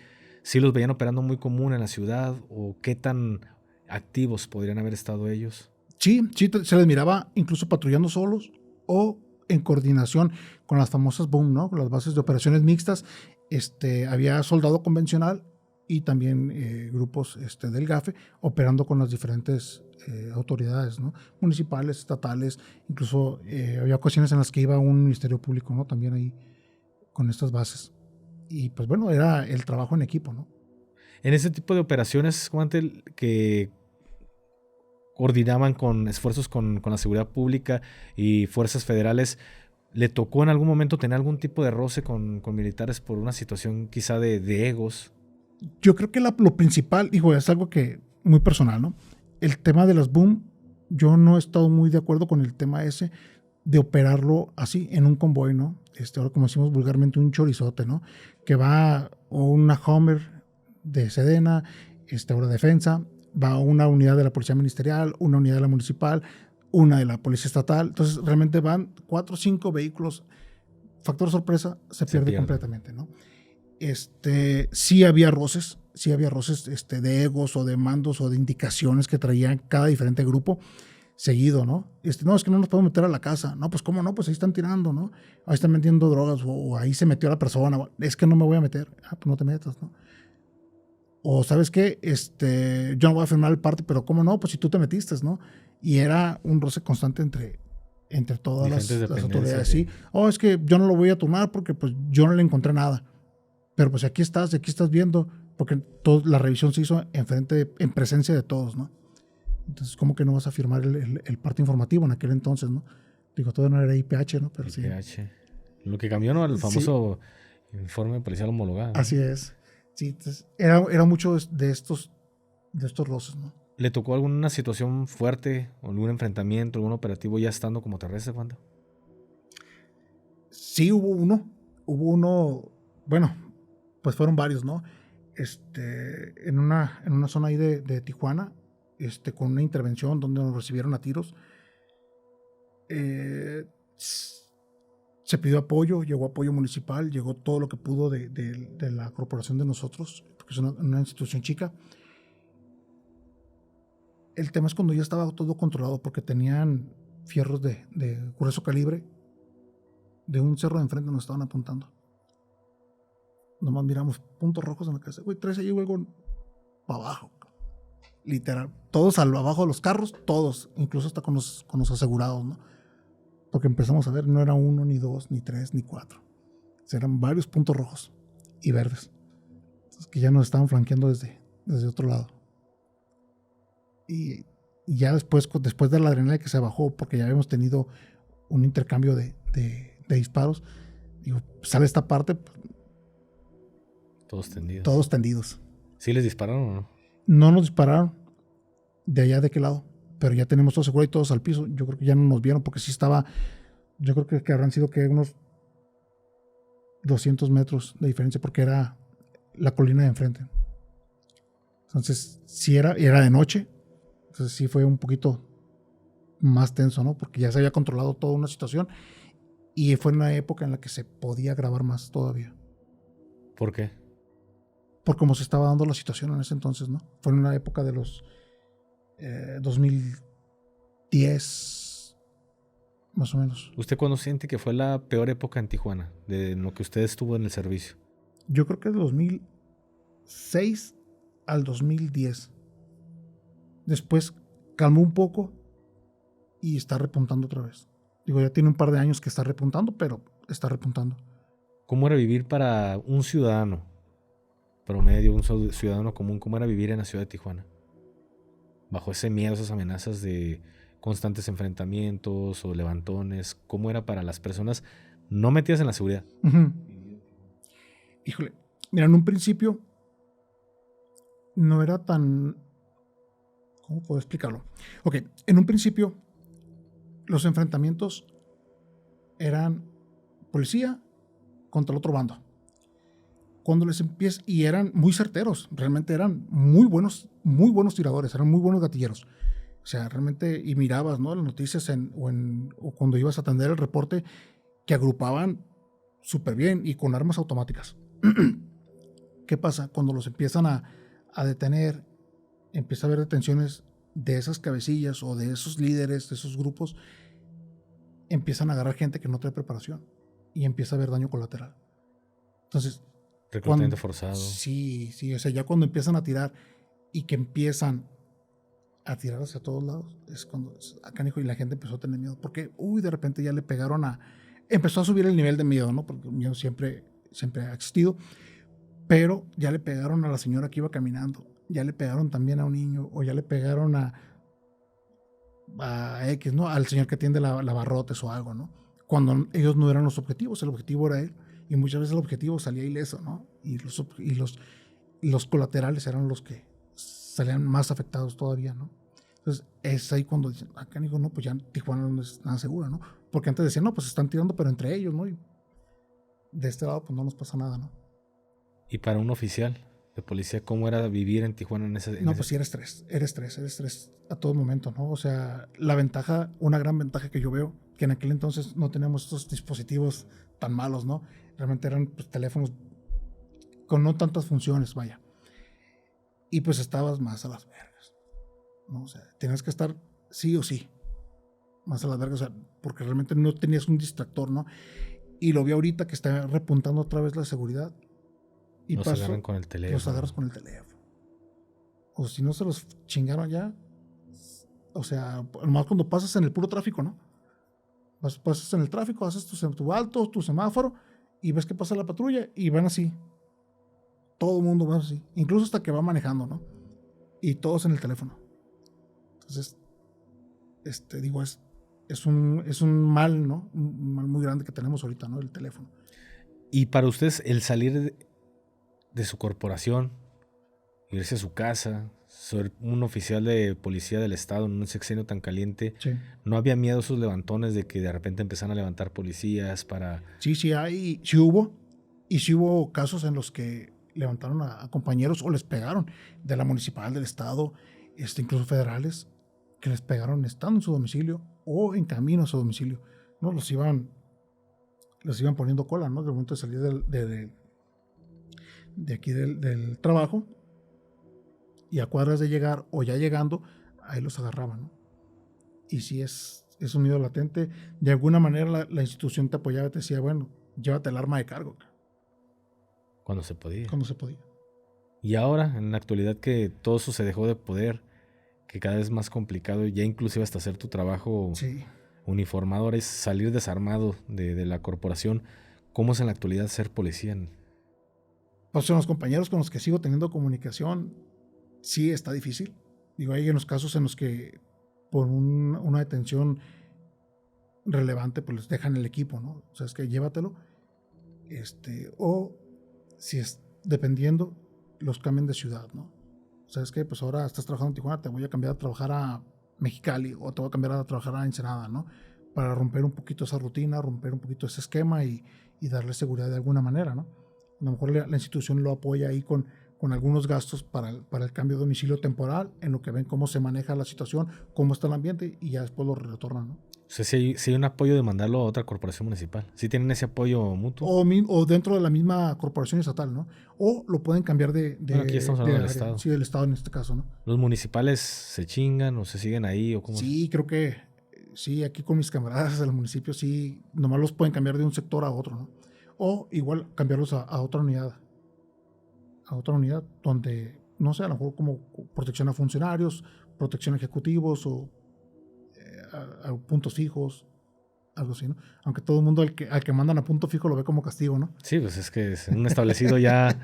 los veían operando muy común en la ciudad, o qué tan activos podrían haber estado ellos. Sí, se les miraba incluso patrullando solos o en coordinación con las famosas BOOM, ¿no? Con las bases de operaciones mixtas. Había soldado convencional y también grupos del GAFE operando con las diferentes autoridades, ¿no? Municipales, estatales, incluso había ocasiones en las que iba un ministerio público, ¿no? También ahí con estas bases. Y pues bueno, era el trabajo en equipo, ¿no? En ese tipo de operaciones, Guante, que coordinaban con esfuerzos con la seguridad pública y fuerzas federales, ¿le tocó en algún momento tener algún tipo de roce con militares por una situación quizá de egos? Yo creo que lo principal, digo, es algo que muy personal, ¿no? El tema de las boom, yo no he estado muy de acuerdo con el tema ese de operarlo así, en un convoy, ¿no? Ahora como decimos vulgarmente, un chorizote, ¿no? Que va una Hummer de Sedena, ahora defensa, va una unidad de la Policía Ministerial, una unidad de la Municipal, una de la Policía Estatal. Entonces, realmente van 4 o 5 vehículos. Factor sorpresa, se pierde completamente, ¿no? Sí había roces de egos o de mandos o de indicaciones que traían cada diferente grupo seguido, ¿no? No, es que no nos podemos meter a la casa. No, pues cómo no, pues ahí están tirando, ¿no? Ahí están vendiendo drogas o ahí se metió la persona. Es que no me voy a meter. Ah, pues no te metas, ¿no? O ¿sabes qué? Yo no voy a firmar el parte, pero cómo no, pues si tú te metiste, ¿no? Y era un roce constante entre todas las autoridades, ¿sí? Es que yo no lo voy a turnar porque pues yo no le encontré nada. Pero pues aquí estás viendo, porque la revisión se hizo en presencia de todos, ¿no? Entonces, ¿cómo que no vas a firmar el parte informativo en aquel entonces, ¿no? Digo, todavía no era IPH, ¿no? Pero IPH. Sí. Lo que cambió, ¿no? El famoso informe policial homologado. Así es. Sí, entonces, era mucho de estos roces, ¿no? ¿Le tocó alguna situación fuerte, algún enfrentamiento, algún operativo ya estando como terrestre, Juan? Sí, hubo uno, bueno, pues fueron varios, ¿no? En una zona ahí de Tijuana, con una intervención donde nos recibieron a tiros. Se pidió apoyo, llegó apoyo municipal, llegó todo lo que pudo de la corporación de nosotros, porque es una institución chica. El tema es cuando ya estaba todo controlado, porque tenían fierros de grueso calibre, de un cerro de enfrente nos estaban apuntando. Nomás miramos puntos rojos en la casa. Güey, traes ahí algo para abajo. Literal. Todos abajo de los carros, todos. Incluso hasta con los asegurados, ¿no? Porque empezamos a ver, no era 1, ni 2, ni 3, ni 4. Eran varios puntos rojos y verdes. Entonces, que ya nos estaban flanqueando desde otro lado. Y ya después de la adrenalina que se bajó, porque ya habíamos tenido un intercambio de disparos, digo, sale esta parte. Todos tendidos. ¿Sí les dispararon o no? No nos dispararon de allá de qué lado, pero ya tenemos todo seguro y todos al piso. Yo creo que ya no nos vieron porque sí estaba, yo creo que habrán sido que unos 200 metros de diferencia porque era la colina de enfrente. Entonces, sí era de noche, entonces sí fue un poquito más tenso, ¿no? Porque ya se había controlado toda una situación y fue en una época en la que se podía grabar más todavía. ¿Por qué? Por cómo se estaba dando la situación en ese entonces, ¿no? Fue en una época de los 2010, más o menos. ¿Usted cuándo siente que fue la peor época en Tijuana, de lo que usted estuvo en el servicio? Yo creo que de 2006 al 2010. Después calmó un poco y está repuntando otra vez. Digo, ya tiene un par de años que está repuntando, pero está repuntando. ¿Cómo era vivir para un ciudadano promedio, un ciudadano común? ¿Cómo era vivir en la ciudad de Tijuana? Bajo ese miedo, esas amenazas de constantes enfrentamientos o levantones. ¿Cómo era para las personas no metidas en la seguridad? Uh-huh. Híjole, mira, en un principio no era tan... ¿Cómo puedo explicarlo? Ok, en un principio los enfrentamientos eran policía contra el otro bando. Cuando les empieza, y eran muy certeros, realmente eran muy buenos tiradores, eran muy buenos gatilleros. O sea, realmente, y mirabas, ¿no? Las noticias o cuando ibas a atender el reporte, que agrupaban súper bien y con armas automáticas. ¿Qué pasa? Cuando los empiezan a detener, empieza a haber detenciones de esas cabecillas o de esos líderes, de esos grupos, empiezan a agarrar gente que no trae preparación y empieza a haber daño colateral. Entonces, Reclutamiento forzado. Sí, o sea, ya cuando empiezan a tirar y que empiezan a tirar hacia todos lados, es cuando acá y la gente empezó a tener miedo, porque de repente ya le pegaron empezó a subir el nivel de miedo, ¿no? Porque el miedo siempre ha existido, pero ya le pegaron a la señora que iba caminando, ya le pegaron también a un niño, o ya le pegaron a X, ¿no? Al señor que atiende la barrotes o algo, ¿no? Cuando ellos no eran los objetivos, el objetivo era él, y muchas veces el objetivo salía ileso, ¿no? Y los colaterales eran los que salían más afectados todavía, ¿no? Entonces es ahí cuando dicen, acá digo, no, pues ya Tijuana no es nada segura, ¿no? Porque antes decían, no, pues están tirando, pero entre ellos, ¿no? Y de este lado, pues no nos pasa nada, ¿no? Y para un oficial de policía, ¿cómo era vivir en Tijuana pues sí, eres estrés a todo momento, ¿no? O sea, una gran ventaja que yo veo, que en aquel entonces no teníamos estos dispositivos tan malos, ¿no? Realmente eran pues, teléfonos con no tantas funciones, vaya. Y pues estabas más a las vergas, ¿no? O sea, tenías que estar sí o sí más a las vergas, o sea, porque realmente no tenías un distractor, ¿no? Y lo vi ahorita que está repuntando otra vez la seguridad. Y los agarran con el teléfono. Los agarras con el teléfono. O si no se los chingaron ya. O sea, nomás cuando pasas en el puro tráfico, ¿no? Pasas en el tráfico, haces tu alto, tu semáforo, y ves que pasa la patrulla y van así. Todo el mundo va así. Incluso hasta que va manejando, ¿no? Y todos en el teléfono. Entonces, digo, es un mal, ¿no? Un mal muy grande que tenemos ahorita, ¿no? El teléfono. Y para ustedes, el salir de su corporación, irse a su casa, ser un oficial de policía del estado en un sexenio tan caliente, sí. ¿No había miedo esos levantones de que de repente empezaran a levantar policías para...? Sí hubo. Y sí hubo casos en los que levantaron a compañeros o les pegaron de la municipal, del estado, incluso federales, que les pegaron estando en su domicilio o en camino a su domicilio, ¿no? Los iban poniendo cola, ¿no? De momento de salir de aquí del trabajo y a cuadras de llegar o ya llegando, ahí los agarraban, ¿no? Y si es un miedo latente, de alguna manera la institución te apoyaba y te decía, bueno, llévate el arma de cargo. Cuando se podía. Y ahora, en la actualidad que todo eso se dejó de poder, que cada vez es más complicado, ya inclusive hasta hacer tu trabajo uniformado, ahora es salir desarmado de la corporación. ¿Cómo es en la actualidad ser policía? Pues son los compañeros con los que sigo teniendo comunicación, sí está difícil. Digo, hay en los casos en los que por una detención relevante, pues les dejan el equipo, ¿no? O sea, es que llévatelo. O si es dependiendo, los cambian de ciudad, ¿no? O sea, es que pues ahora estás trabajando en Tijuana, te voy a cambiar a trabajar a Mexicali o te voy a cambiar a trabajar a Ensenada, ¿no? Para romper un poquito esa rutina, romper un poquito ese esquema y darle seguridad de alguna manera, ¿no? A lo mejor la institución lo apoya ahí con algunos gastos para el cambio de domicilio temporal, en lo que ven cómo se maneja la situación, cómo está el ambiente y ya después lo retornan, ¿no? O sea, si hay un apoyo de mandarlo a otra corporación municipal. ¿Sí tienen ese apoyo mutuo? O dentro de la misma corporación estatal, ¿no? O lo pueden cambiar bueno, aquí estamos hablando del estado. Sí, del estado en este caso, ¿no? ¿Los municipales se chingan o se siguen ahí o cómo? Sí, creo que sí, aquí con mis camaradas del municipio sí, nomás los pueden cambiar de un sector a otro, ¿no? O igual cambiarlos a otra unidad. A otra unidad donde, no sé, a lo mejor como protección a funcionarios, protección a ejecutivos o a puntos fijos, algo así, ¿no? Aunque todo el mundo al que mandan a punto fijo lo ve como castigo, ¿no? Sí, pues es que en un establecido ya,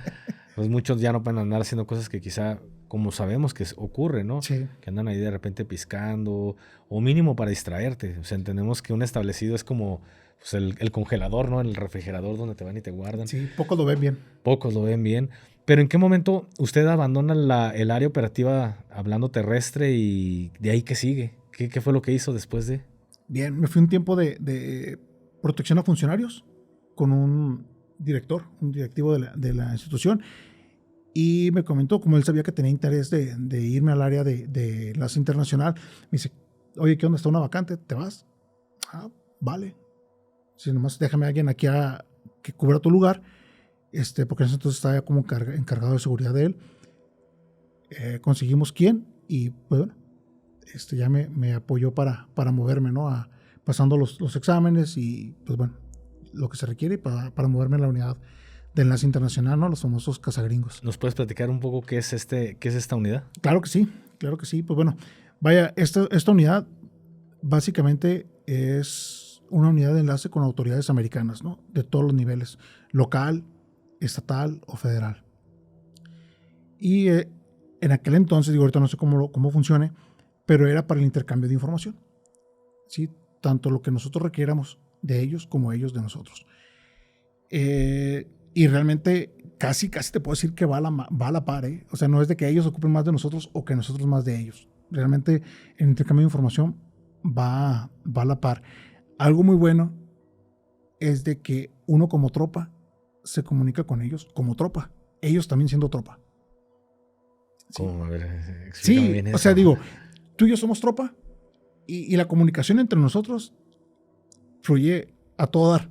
pues muchos ya no pueden andar haciendo cosas que quizá, como sabemos que ocurre, ¿no? Sí. Que andan ahí de repente piscando, o mínimo para distraerte. O sea, entendemos que un establecido es como pues el congelador, ¿no? El refrigerador donde te van y te guardan. Sí, pocos lo ven bien. Pocos lo ven bien. Pero ¿en qué momento usted abandona el área operativa hablando terrestre y de ahí qué sigue? ¿Qué fue lo que hizo después de...? Bien, me fui un tiempo de protección a funcionarios con un directivo de la institución Y me comentó, como él sabía que tenía interés de irme al área de enlace internacional, me dice, oye, ¿qué onda? Está una vacante, ¿te vas? Ah, vale. Si nomás déjame a alguien aquí que cubra tu lugar, porque en ese entonces estaba ya como encargado de seguridad de él. Conseguimos quién y pues bueno, ya me apoyó para moverme, ¿no? Pasando los exámenes y pues bueno, lo que se requiere para moverme en la unidad de enlace internacional, ¿no? Los famosos cazagringos. ¿Nos puedes platicar un poco qué es esta unidad? Claro que sí, claro que sí. Pues bueno, vaya, esta unidad básicamente es una unidad de enlace con autoridades americanas, ¿no? De todos los niveles, local, estatal o federal. Y en aquel entonces, digo, ahorita no sé cómo funcione, pero era para el intercambio de información, ¿sí? Tanto lo que nosotros requiriéramos de ellos como ellos de nosotros. Y realmente casi te puedo decir que va a la par, ¿eh? O sea, no es de que ellos ocupen más de nosotros o que nosotros más de ellos. Realmente el intercambio de información va a la par. Algo muy bueno es de que uno como tropa se comunica con ellos como tropa, ellos también siendo tropa. ¿Sí? ¿Cómo? A ver, explícame sí, bien o eso. sea, digo, tú y yo somos tropa y la comunicación entre nosotros fluye a todo dar.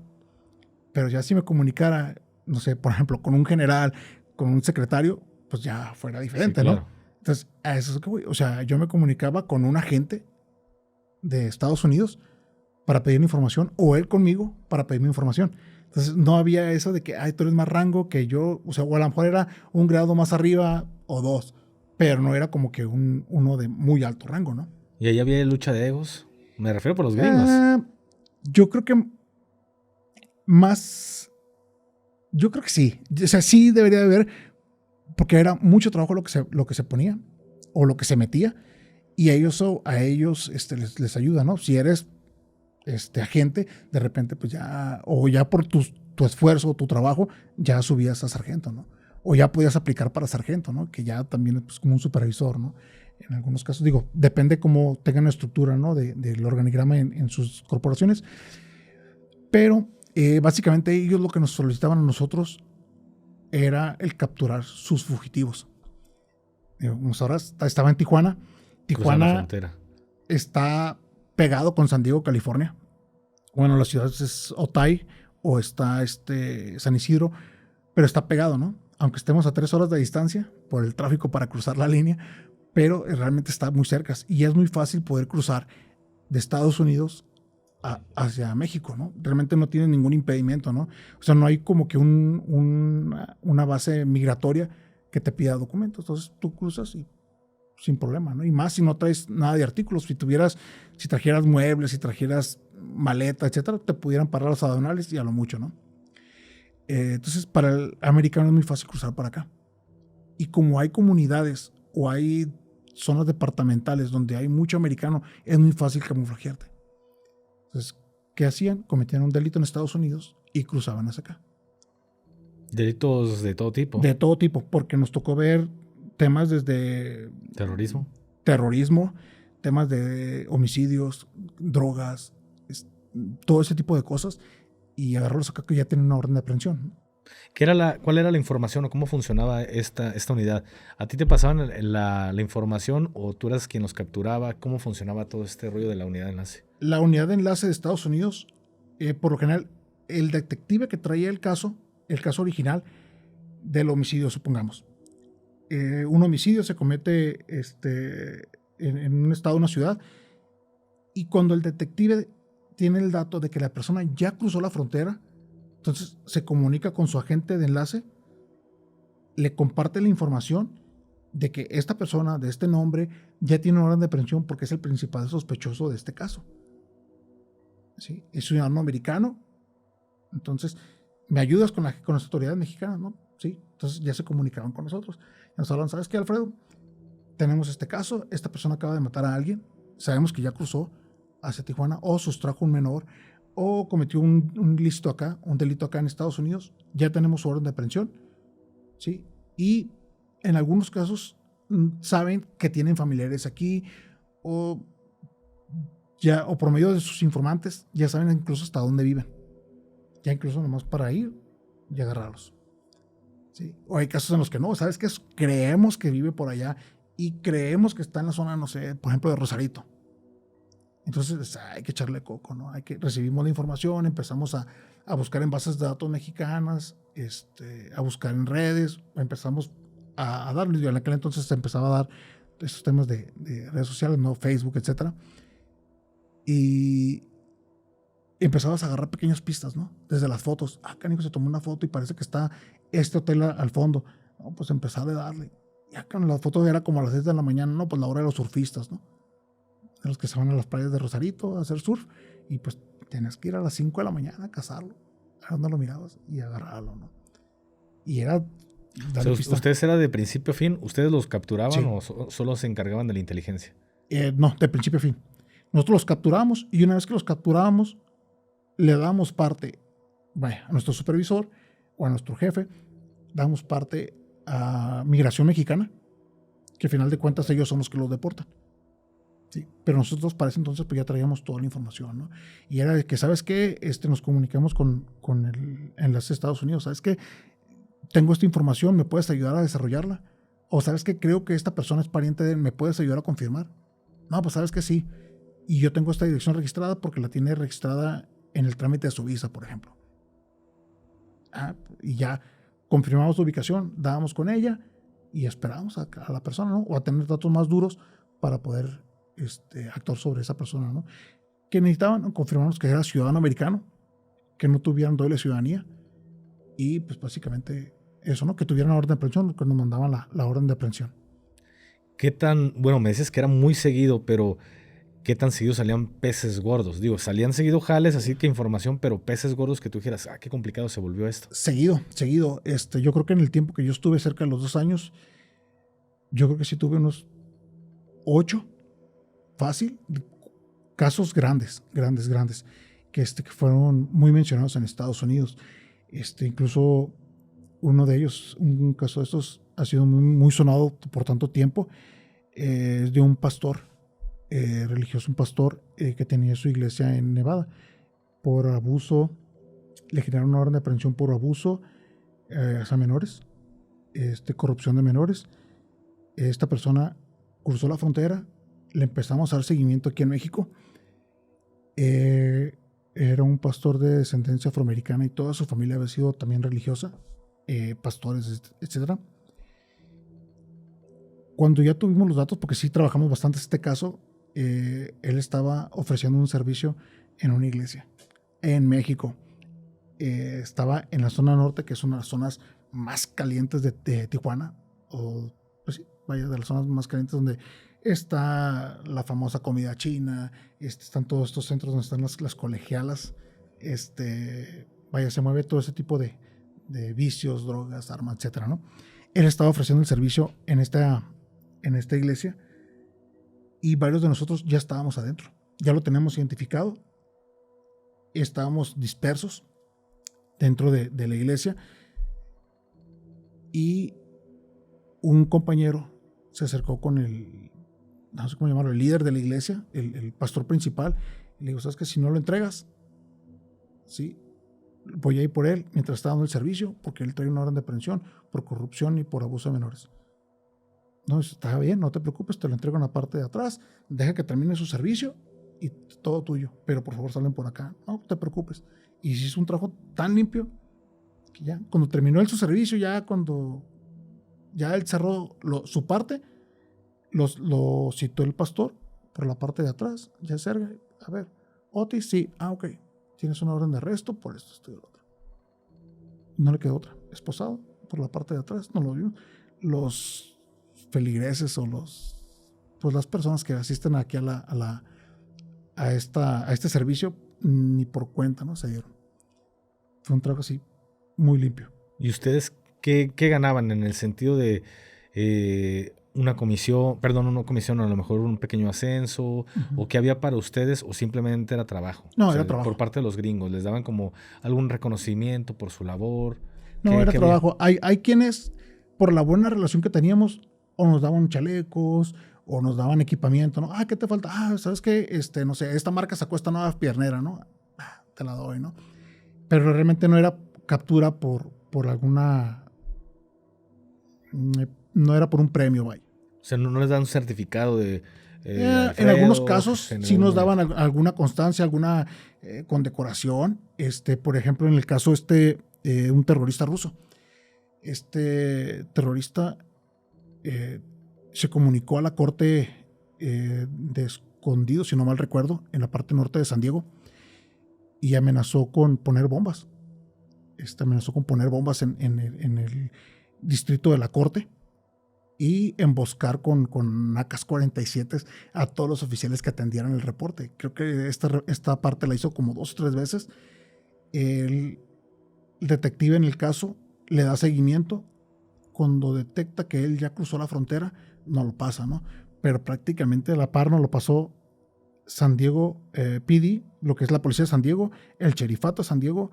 Pero ya si me comunicara, no sé, por ejemplo, con un general, con un secretario, pues ya fuera diferente, sí, claro, ¿no? Entonces, a eso es lo que voy. O sea, yo me comunicaba con un agente de Estados Unidos para pedir información o él conmigo para pedirme información. Entonces, no había eso de que, ay, tú eres más rango que yo. O sea, o a lo mejor era un grado más arriba o dos, pero no era como que uno de muy alto rango, ¿no? ¿Y ahí había lucha de egos? Me refiero por los gringos. Yo creo que yo creo que sí. O sea, sí debería de haber, porque era mucho trabajo lo que se ponía o lo que se metía, y a ellos les ayuda, ¿no? Si eres agente, de repente, pues ya, o ya por tu esfuerzo o tu trabajo, ya subías a sargento, ¿no? O ya podías aplicar para sargento, ¿no? Que ya también es pues, como un supervisor, ¿no? En algunos casos, digo, depende cómo tengan la estructura, ¿no? Del organigrama en sus corporaciones. Pero básicamente ellos lo que nos solicitaban a nosotros era el capturar sus fugitivos. Ahora estaba en Tijuana. Tijuana la frontera. Está pegado con San Diego, California. Bueno, la ciudad es Otay o está San Isidro, pero está pegado, ¿no? Aunque estemos a 3 horas de distancia por el tráfico para cruzar la línea, pero realmente está muy cerca y es muy fácil poder cruzar de Estados Unidos hacia México, ¿no? Realmente no tiene ningún impedimento, ¿no? O sea, no hay como que una base migratoria que te pida documentos. Entonces tú cruzas y sin problema, ¿no? Y más si no traes nada de artículos. Si trajeras muebles, si trajeras maleta, etcétera, te pudieran parar los aduanales y a lo mucho, ¿no? Entonces, para el americano es muy fácil cruzar para acá. Y como hay comunidades o hay zonas departamentales donde hay mucho americano, es muy fácil camuflajearte. Entonces, ¿qué hacían? Cometían un delito en Estados Unidos y cruzaban hacia acá. ¿Delitos de todo tipo? De todo tipo, porque nos tocó ver temas desde... Terrorismo, temas de homicidios, drogas, todo ese tipo de cosas, y agarrarlos acá que ya tienen una orden de aprehensión. ¿Cuál era la información o cómo funcionaba esta unidad? ¿A ti te pasaban la información o tú eras quien los capturaba? ¿Cómo funcionaba todo este rollo de la unidad de enlace? La unidad de enlace de Estados Unidos, por lo general, el detective que traía el caso original del homicidio, supongamos. Un homicidio se comete en un estado, una ciudad, y cuando el detective tiene el dato de que la persona ya cruzó la frontera, entonces se comunica con su agente de enlace, le comparte la información de que esta persona de este nombre ya tiene una orden de aprehensión porque es el principal sospechoso de este caso. ¿Sí? Es ciudadano americano. Entonces, ¿me ayudas con las autoridades mexicanas? ¿No? Sí. Entonces ya se comunicaban con nosotros. Nos hablan, ¿sabes qué, Alfredo? Tenemos este caso, esta persona acaba de matar a alguien, sabemos que ya cruzó hacia Tijuana o sustrajo un menor o cometió un delito acá en Estados Unidos, ya tenemos su orden de aprehensión, ¿sí? Y en algunos casos saben que tienen familiares aquí o por medio de sus informantes ya saben incluso hasta dónde viven, ya incluso nomás para ir y agarrarlos. ¿sí? O hay casos en los que no, ¿sabes qué? Creemos que vive por allá y creemos que está en la zona, no sé, por ejemplo, de Rosarito. Entonces hay que echarle coco, ¿no? Recibimos la información, empezamos a buscar en bases de datos mexicanas, a buscar en redes, empezamos a darle. En aquel entonces se empezaba a dar estos temas de redes sociales, ¿no? Facebook, etcétera. Y empezabas a agarrar pequeñas pistas, ¿no? Desde las fotos. Canijo, se tomó una foto y parece que está este hotel al fondo. No, pues empezar a darle. Ya con la foto era como a las 10 de la mañana, ¿no? Pues la hora de los surfistas, ¿no? De los que se van a las playas de Rosarito a hacer surf. Y pues tenías que ir a las 5 de la mañana a cazarlo. A donde lo mirabas y agarrarlo, ¿no? Y era... O sea, ¿ustedes era de principio a fin? ¿Ustedes los capturaban Sí. o solo se encargaban de la inteligencia? No, de principio a fin. Nosotros los capturamos y una vez que los capturábamos, le damos parte, a nuestro supervisor o a nuestro jefe, damos parte a Migración Mexicana, que al final de cuentas ellos son los que los deportan. Sí, pero nosotros para ese entonces pues ya traíamos toda la información, ¿no? Y era de que, ¿sabes qué? Nos comunicamos en los Estados Unidos, ¿sabes qué? Tengo esta información, ¿me puedes ayudar a desarrollarla? O ¿sabes qué? Creo que esta persona es pariente de él, ¿me puedes ayudar a confirmar? No, pues ¿sabes qué? Sí. Y yo tengo esta dirección registrada porque la tiene registrada en el trámite de su visa, por ejemplo. Y ya confirmamos la ubicación, dábamos con ella y esperábamos a la persona, ¿no? O a tener datos más duros para poder actuar sobre esa persona, ¿no? Que necesitaban, ¿no? Confirmamos que era ciudadano americano, que no tuvieran doble ciudadanía y pues básicamente eso, ¿no? Que tuvieran la orden de aprehensión, que nos mandaban la orden de aprehensión. ¿Qué tan, bueno, me dices que era muy seguido, pero qué tan seguido salían peces gordos? Digo, salían seguido jales, así que información, pero peces gordos que tú dijeras, qué complicado se volvió esto. Seguido. Yo creo que en el tiempo que yo estuve, cerca de los 2 años, yo creo que sí tuve unos 8, fácil, casos grandes, que fueron muy mencionados en Estados Unidos. Incluso uno de ellos, un caso de estos, ha sido muy sonado por tanto tiempo, es de un pastor religioso, un pastor que tenía su iglesia en Nevada. Por abuso, le generaron una orden de aprehensión por abuso a menores, corrupción de menores. Esta persona cruzó la frontera, le empezamos a dar seguimiento aquí en México. Era un pastor de descendencia afroamericana y toda su familia había sido también religiosa, pastores, etc. Cuando ya tuvimos los datos, porque sí trabajamos bastante este caso, él estaba ofreciendo un servicio en una iglesia en México. Estaba en la zona norte, que es una de las zonas más calientes de Tijuana, o pues sí, vaya, de las zonas más calientes donde está la famosa comida china, están todos estos centros donde están las colegialas, se mueve todo ese tipo de vicios, drogas, armas, etcétera, ¿no? Él estaba ofreciendo el servicio en esta iglesia y varios de nosotros ya estábamos adentro, ya lo teníamos identificado, estábamos dispersos dentro de la iglesia y un compañero se acercó con no sé cómo llamarlo, el líder de la iglesia, el pastor principal, y le digo, ¿sabes qué? Si no lo entregas, ¿sí? Voy a ir por él mientras está dando el servicio, porque él trae una orden de aprehensión por corrupción y por abuso de menores. No, está bien, no te preocupes, te lo entrego en la parte de atrás, deja que termine su servicio y todo tuyo, pero por favor salen por acá, no te preocupes. Y hizo un trabajo tan limpio que ya cuando terminó su servicio, cuando él cerró su parte, lo citó el pastor por la parte de atrás, ya cerca, a ver, Otis, sí, ok, tienes una orden de arresto por esto, esto y lo otro. No le quedó otra, esposado por la parte de atrás, no lo vio. Los feligreses o las personas que asisten aquí a este servicio, ni por cuenta, ¿no? Se dieron. Fue un trabajo así, muy limpio. ¿Y ustedes qué ganaban en el sentido de una comisión, a lo mejor un pequeño ascenso, Uh-huh. o qué había para ustedes, o simplemente era trabajo? No, o sea, era trabajo. Por parte de los gringos, ¿les daban como algún reconocimiento por su labor? No, era trabajo. Hay quienes, por la buena relación que teníamos, o nos daban chalecos, o nos daban equipamiento, ¿no? ¿Qué te falta? ¿Sabes qué? No sé, esta marca sacó esta nueva piernera, ¿no? Te la doy, ¿no? Pero realmente no era captura por alguna No era por un premio, vaya. O sea, no les dan un certificado de... En Alfredo, algunos casos general, sí nos daban alguna constancia, alguna condecoración. Por ejemplo, en el caso un terrorista ruso. Este terrorista se comunicó a la corte de escondido, si no mal recuerdo, en la parte norte de San Diego, y amenazó con poner bombas. Amenazó con poner bombas en el distrito de la corte y emboscar con AK-47 a todos los oficiales que atendieran el reporte. Creo que esta parte la hizo como 2 o 3 veces. El detective en el caso le da seguimiento. Cuando detecta que él ya cruzó la frontera, no lo pasa, ¿no? Pero prácticamente a la par no lo pasó San Diego PD, lo que es la policía de San Diego, el sherifato de San Diego,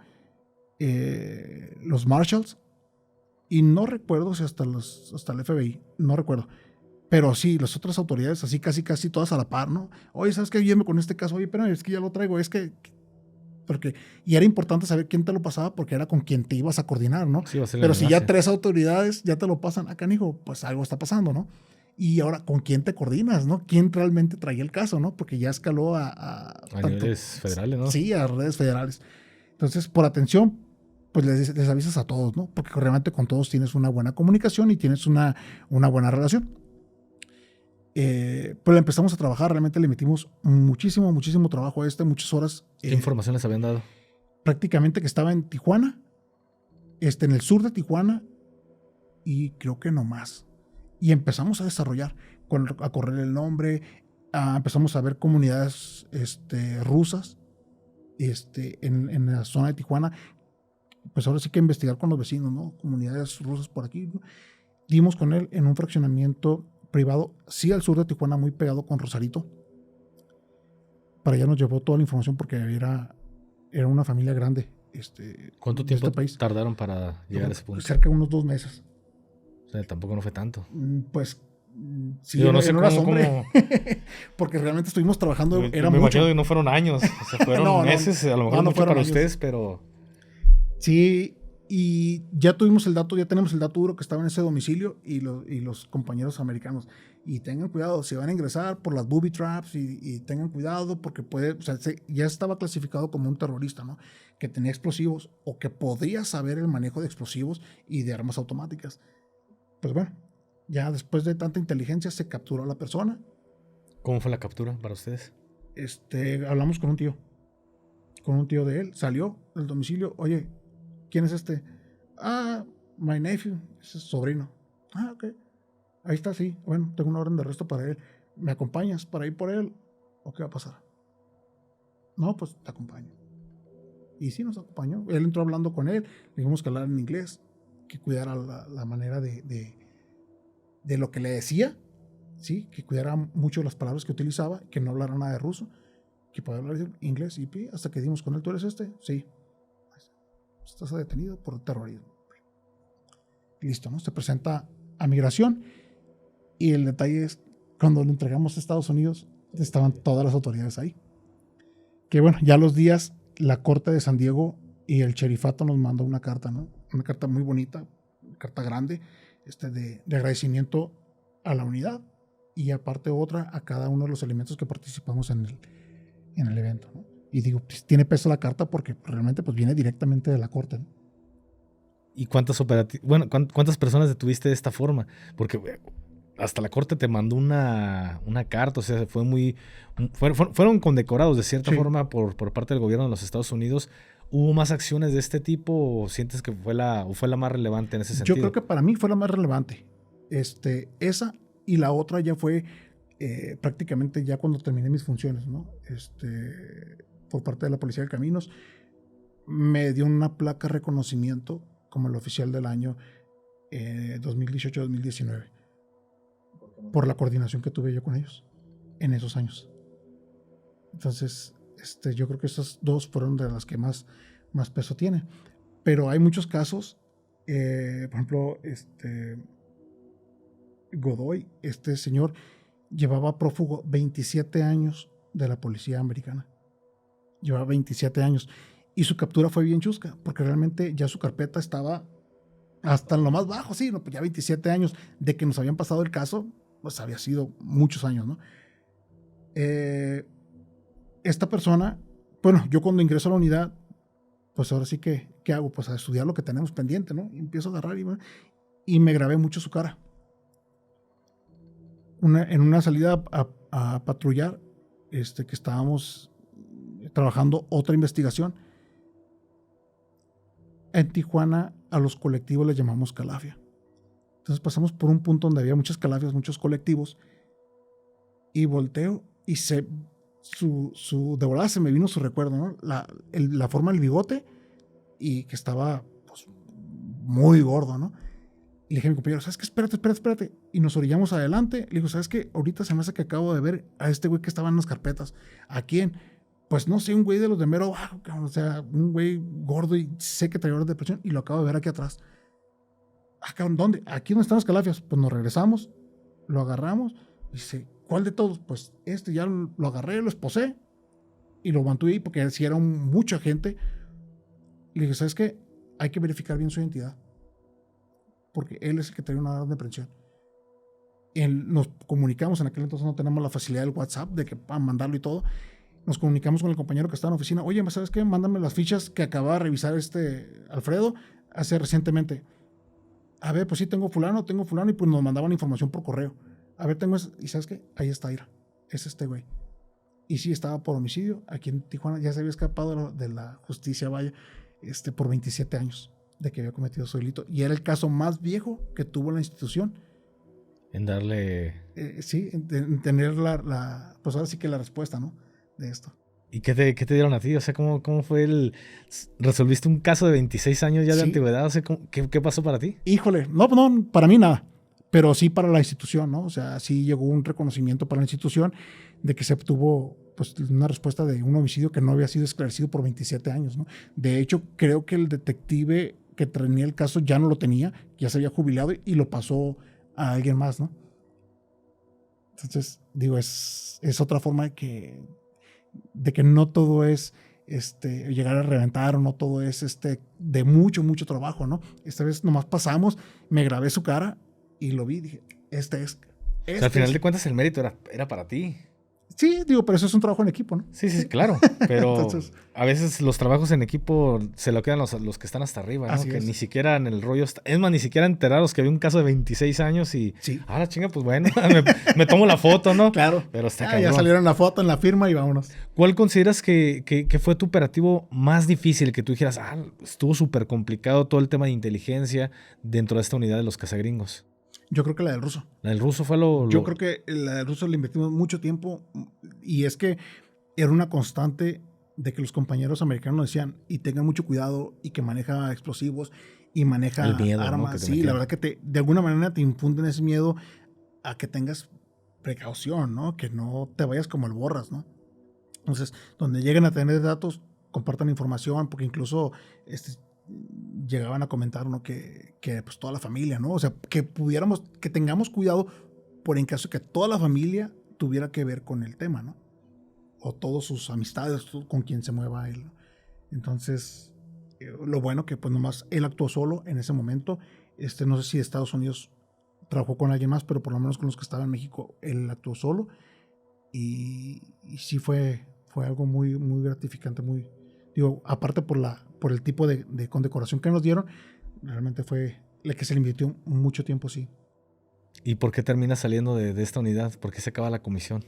los marshals, y no recuerdo si hasta el FBI, no recuerdo. Pero sí, las otras autoridades, así casi todas a la par, ¿no? Oye, ¿sabes qué? Ayúdame con este caso. Oye, pero es que ya lo traigo, y era importante saber quién te lo pasaba porque era con quien te ibas a coordinar, ¿no? Sí, pero si ya 3 autoridades ya te lo pasan acá, hijo, pues algo está pasando, ¿no? Y ahora, ¿con quién te coordinas, no? ¿Quién realmente traía el caso, no? Porque ya escaló a niveles federales, ¿no? Sí, a redes federales. Entonces, por atención, pues les avisas a todos, ¿no? Porque realmente con todos tienes una buena comunicación y tienes una buena relación. Pues empezamos a trabajar, realmente le metimos muchísimo trabajo a muchas horas. ¿Qué información les habían dado? Prácticamente que estaba en Tijuana, en el sur de Tijuana, y creo que no más. Y empezamos a desarrollar, a correr el nombre, empezamos a ver comunidades rusas en la zona de Tijuana. Pues ahora sí que investigar con los vecinos, ¿no? Comunidades rusas por aquí, ¿no? Dimos con él en un fraccionamiento privado, sí al sur de Tijuana, muy pegado con Rosarito. Para allá nos llevó toda la información porque era una familia grande. ¿Cuánto tiempo tardaron para llegar a ese punto? Cerca de unos 2 meses. O sea, tampoco no fue tanto. Pues sí, no sé cómo... porque realmente estuvimos trabajando. Me imagino que no fueron años, o sea, fueron meses, a lo mejor no mucho para años. Ustedes, pero... Sí, y ya tenemos el dato duro que estaba en ese domicilio y los compañeros americanos. Y tengan cuidado, si van a ingresar por las booby traps y tengan cuidado porque ya estaba clasificado como un terrorista, ¿no? Que tenía explosivos o que podía saber el manejo de explosivos y de armas automáticas. Pues bueno, ya después de tanta inteligencia se capturó a la persona. ¿Cómo fue la captura para ustedes? Hablamos con un tío de él, salió del domicilio. Oye, ¿quién es este? My nephew, ese es sobrino. Ok. Ahí está, sí. Bueno, tengo una orden de arresto para él. ¿Me acompañas para ir por él? ¿O qué va a pasar? No, pues te acompaño. Y sí, nos acompañó. Él entró hablando con él. Le dijimos que hablara en inglés, que cuidara la manera de lo que le decía, ¿sí? Que cuidara mucho las palabras que utilizaba, que no hablara nada de ruso, que podía hablar inglés. Y hasta que dimos con él, ¿tú eres este? Sí. Estás detenido por terrorismo. Listo, ¿no? Se presenta a migración y el detalle es cuando lo entregamos a Estados Unidos estaban todas las autoridades ahí. Que bueno, ya los días la corte de San Diego y el sherifato nos mandó una carta, ¿no? Una carta muy bonita, una carta grande, de agradecimiento a la unidad y aparte otra a cada uno de los elementos que participamos en el evento, ¿no? Y digo, pues tiene peso la carta porque realmente pues viene directamente de la corte, ¿no? ¿Y cuántas personas detuviste de esta forma? Porque hasta la corte te mandó una carta, o sea, fueron condecorados de cierta forma por parte del gobierno de los Estados Unidos. ¿Hubo más acciones de este tipo o sientes que fue la más relevante en ese sentido? Yo creo que para mí fue la más relevante. Esa y la otra ya fue prácticamente ya cuando terminé mis funciones, ¿no? Por parte de la Policía de Caminos, me dio una placa de reconocimiento como el oficial del año 2018-2019 por la coordinación que tuve yo con ellos en esos años. Entonces, yo creo que esas dos fueron de las que más peso tienen. Pero hay muchos casos, por ejemplo, Godoy, este señor llevaba prófugo 27 años de la policía americana. Llevaba 27 años. Y su captura fue bien chusca, porque realmente ya su carpeta estaba Hasta en lo más bajo, sí, no, pues ya 27 años de que nos habían pasado el caso, pues había sido muchos años, ¿no? Esta persona, bueno, yo cuando ingreso a la unidad, pues ahora sí que, ¿qué hago? Pues a estudiar lo que tenemos pendiente, ¿no? Y empiezo a agarrar y me grabé mucho su cara. En una salida a patrullar, que estábamos trabajando otra investigación. En Tijuana a los colectivos les llamamos calafia. Entonces pasamos por un punto donde había muchas calafias, muchos colectivos, y volteo y de volada se me vino su recuerdo, ¿no? La forma del bigote y que estaba pues, muy gordo, ¿no? Y le dije a mi compañero, ¿sabes qué? Espérate. Y nos orillamos adelante. Le digo, ¿sabes qué? Ahorita se me hace que acabo de ver a este güey que estaba en las carpetas. ¿A quién? Pues no sé, un güey de los de mero bajo, o sea, un güey gordo y sé que traía depresión y lo acabo de ver aquí atrás. Acá, ¿dónde? Aquí donde están las calafias. Pues nos regresamos, lo agarramos. Y dice, ¿cuál de todos? Pues ya lo agarré, lo esposé y lo mantuve ahí porque si era mucha gente. Y le dije, ¿sabes qué? Hay que verificar bien su identidad. Porque él es el que trae una orden de aprehensión. Nos comunicamos, en aquel entonces no tenemos la facilidad del WhatsApp de que para mandarlo y todo. Nos comunicamos con el compañero que estaba en la oficina. Oye, ¿sabes qué? Mándame las fichas que acaba de revisar Alfredo hace recientemente. A ver, pues sí, tengo fulano, y pues nos mandaban información por correo. A ver, y ¿sabes qué? Ahí está, Ira. Es este güey. Y sí, estaba por homicidio. Aquí en Tijuana ya se había escapado de la justicia, vaya, por 27 años de que había cometido su delito. Y era el caso más viejo que tuvo la institución. En darle... sí, en tener pues ahora sí que la respuesta, ¿no? De esto. ¿Y qué te dieron a ti? O sea, ¿cómo fue resolviste un caso de 26 años ya de antigüedad? O sea, ¿qué pasó para ti? Híjole, no, para mí nada. Pero sí para la institución, ¿no? O sea, sí llegó un reconocimiento para la institución de que se obtuvo pues, una respuesta de un homicidio que no había sido esclarecido por 27 años, ¿no? De hecho, creo que el detective que tenía el caso ya no lo tenía, ya se había jubilado y lo pasó a alguien más, ¿no? Entonces, digo, es otra forma de que no todo es llegar a reventar o no todo es de mucho, mucho trabajo, ¿no? Esta vez nomás pasamos, me grabé su cara y lo vi y dije, O sea, al final de cuentas el mérito era para ti. Sí, digo, pero eso es un trabajo en equipo, ¿no? Sí, claro. Pero entonces, a veces los trabajos en equipo se lo quedan los que están hasta arriba, ¿no? Que ni siquiera en el rollo es más, ni siquiera enterados que había un caso de 26 años y la chinga, pues bueno, me tomo la foto, ¿no? Claro. Pero está cabrón. Ya salieron la foto en la firma y vámonos. ¿Cuál consideras que fue tu operativo más difícil? Que tú dijeras, estuvo súper complicado todo el tema de inteligencia dentro de esta unidad de los cazagringos. Yo creo que la del ruso. La del ruso fue Yo creo que la del ruso le invertimos mucho tiempo y es que era una constante de que los compañeros americanos nos decían y tengan mucho cuidado y que maneja explosivos y maneja el miedo, armas. ¿no? Sí, la verdad que de alguna manera te infunden ese miedo a que tengas precaución, ¿no? Que no te vayas como el borras, ¿no? Entonces, donde lleguen a tener datos, compartan información porque incluso llegaban a comentar, ¿no? que pues toda la familia, ¿no? O sea, que tengamos cuidado por en caso que toda la familia tuviera que ver con el tema, ¿no? O todas sus amistades, con quien se mueva él. Entonces, lo bueno que pues nomás él actuó solo en ese momento. No sé si de Estados Unidos trabajó con alguien más, pero por lo menos con los que estaban en México, él actuó solo. Y sí fue algo muy, muy gratificante, aparte por el tipo de condecoración que nos dieron, realmente fue la que se le invirtió mucho tiempo, sí. ¿Y por qué termina saliendo de esta unidad? ¿Por qué se acaba la comisión?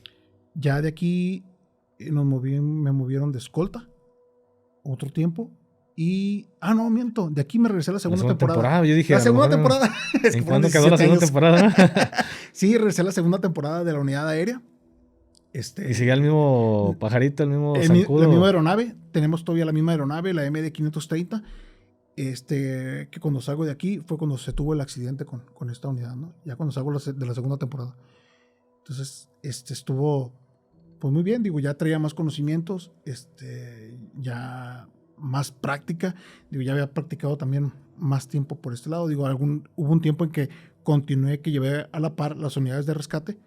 Ya de aquí me movieron de escolta otro tiempo y... no, miento. De aquí me regresé a la segunda temporada. Yo dije... La segunda temporada. ¿En cuándo quedó la segunda temporada? Sí, regresé a la segunda temporada de la unidad aérea. ¿Y seguía el mismo pajarito, el mismo zancudo? La misma aeronave. Tenemos todavía la misma aeronave, la MD-530. Que cuando salgo de aquí fue cuando se tuvo el accidente con esta unidad, ¿no? Ya cuando salgo de la segunda temporada. Entonces, estuvo pues muy bien, ya traía más conocimientos, ya más práctica, ya había practicado también más tiempo por este lado, hubo un tiempo en que continué, que llevé a la par las unidades de rescate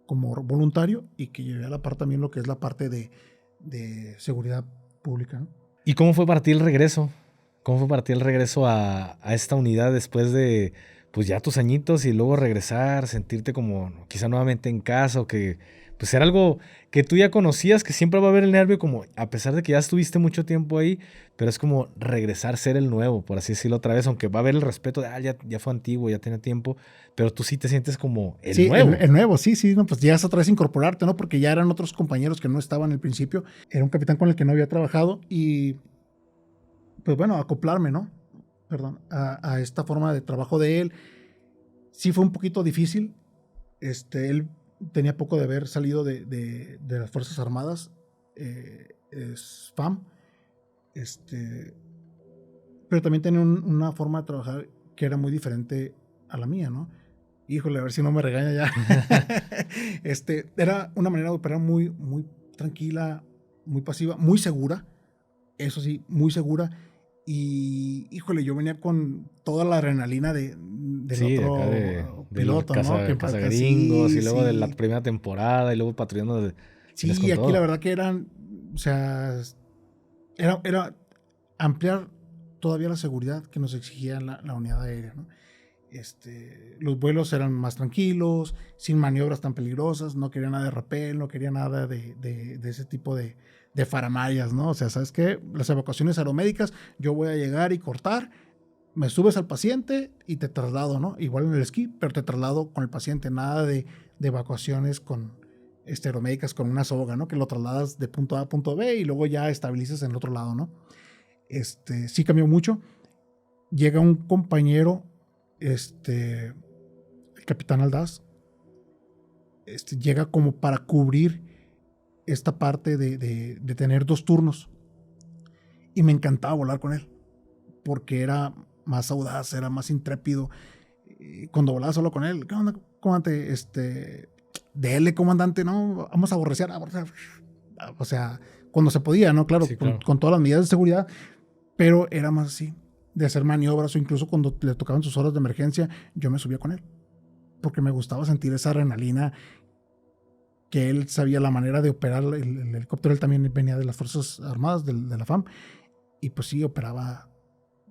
como voluntario y que llevé a la par también lo que es la parte de seguridad pública, ¿no? ¿Y cómo fue para ti el regreso? ¿Cómo fue para ti el regreso a esta unidad después de, pues ya tus añitos y luego regresar, sentirte como quizá nuevamente en casa o que, pues era algo que tú ya conocías, que siempre va a haber el nervio como, a pesar de que ya estuviste mucho tiempo ahí, pero es como regresar, ser el nuevo, por así decirlo otra vez, aunque va a haber el respeto de, ya fue antiguo, ya tiene tiempo, pero tú sí te sientes como el Sí, nuevo. el nuevo, sí, no, pues llegas otra vez a incorporarte, ¿no? Porque ya eran otros compañeros que no estaban al principio. Era un capitán con el que no había trabajado y, pues bueno, acoplarme, ¿no? Perdón, a esta forma de trabajo de él. Sí fue un poquito difícil. Él tenía poco de haber salido de las Fuerzas Armadas, es FAM, pero también tenía una forma de trabajar que era muy diferente a la mía, ¿no? Híjole, a ver si no me regaña ya. Era una manera de operar muy, muy tranquila, muy pasiva, muy segura. Eso sí, muy segura. Y, híjole, yo venía con toda la adrenalina del Sí, de acá otro piloto, casa, ¿no? Que casa acá gringos sí, y luego de la sí. primera temporada y luego patrullando vienes Sí, con aquí la todo. verdad que eran, o sea, era ampliar todavía la seguridad que nos exigía la unidad aérea, ¿no? Los vuelos eran más tranquilos, sin maniobras tan peligrosas, no quería nada de rappel, no quería nada de ese tipo de faramayas, ¿no? O sea, ¿sabes qué? Las evacuaciones aeromédicas, yo voy a llegar y cortar, me subes al paciente y te traslado, ¿no? Igual en el esquí, pero te traslado con el paciente, nada de evacuaciones con aeromédicas con una soga, ¿no? Que lo trasladas de punto A a punto B y luego ya estabilizas en el otro lado, ¿no? Sí cambió mucho. Llega un compañero, el capitán Aldaz, llega como para cubrir esta parte de tener 2 turnos. Y me encantaba volar con él, porque era más audaz, era más intrépido. Cuando volaba solo con él, ¿qué onda, comandante? Dele, comandante, ¿no? Vamos a aborrecer. O sea, cuando se podía, ¿no? Claro, Sí, claro. con todas las medidas de seguridad, pero era más así, de hacer maniobras o incluso cuando le tocaban sus horas de emergencia, yo me subía con él, porque me gustaba sentir esa adrenalina, que él sabía la manera de operar el helicóptero. Él también venía de las Fuerzas Armadas, de la FAM, y pues sí, operaba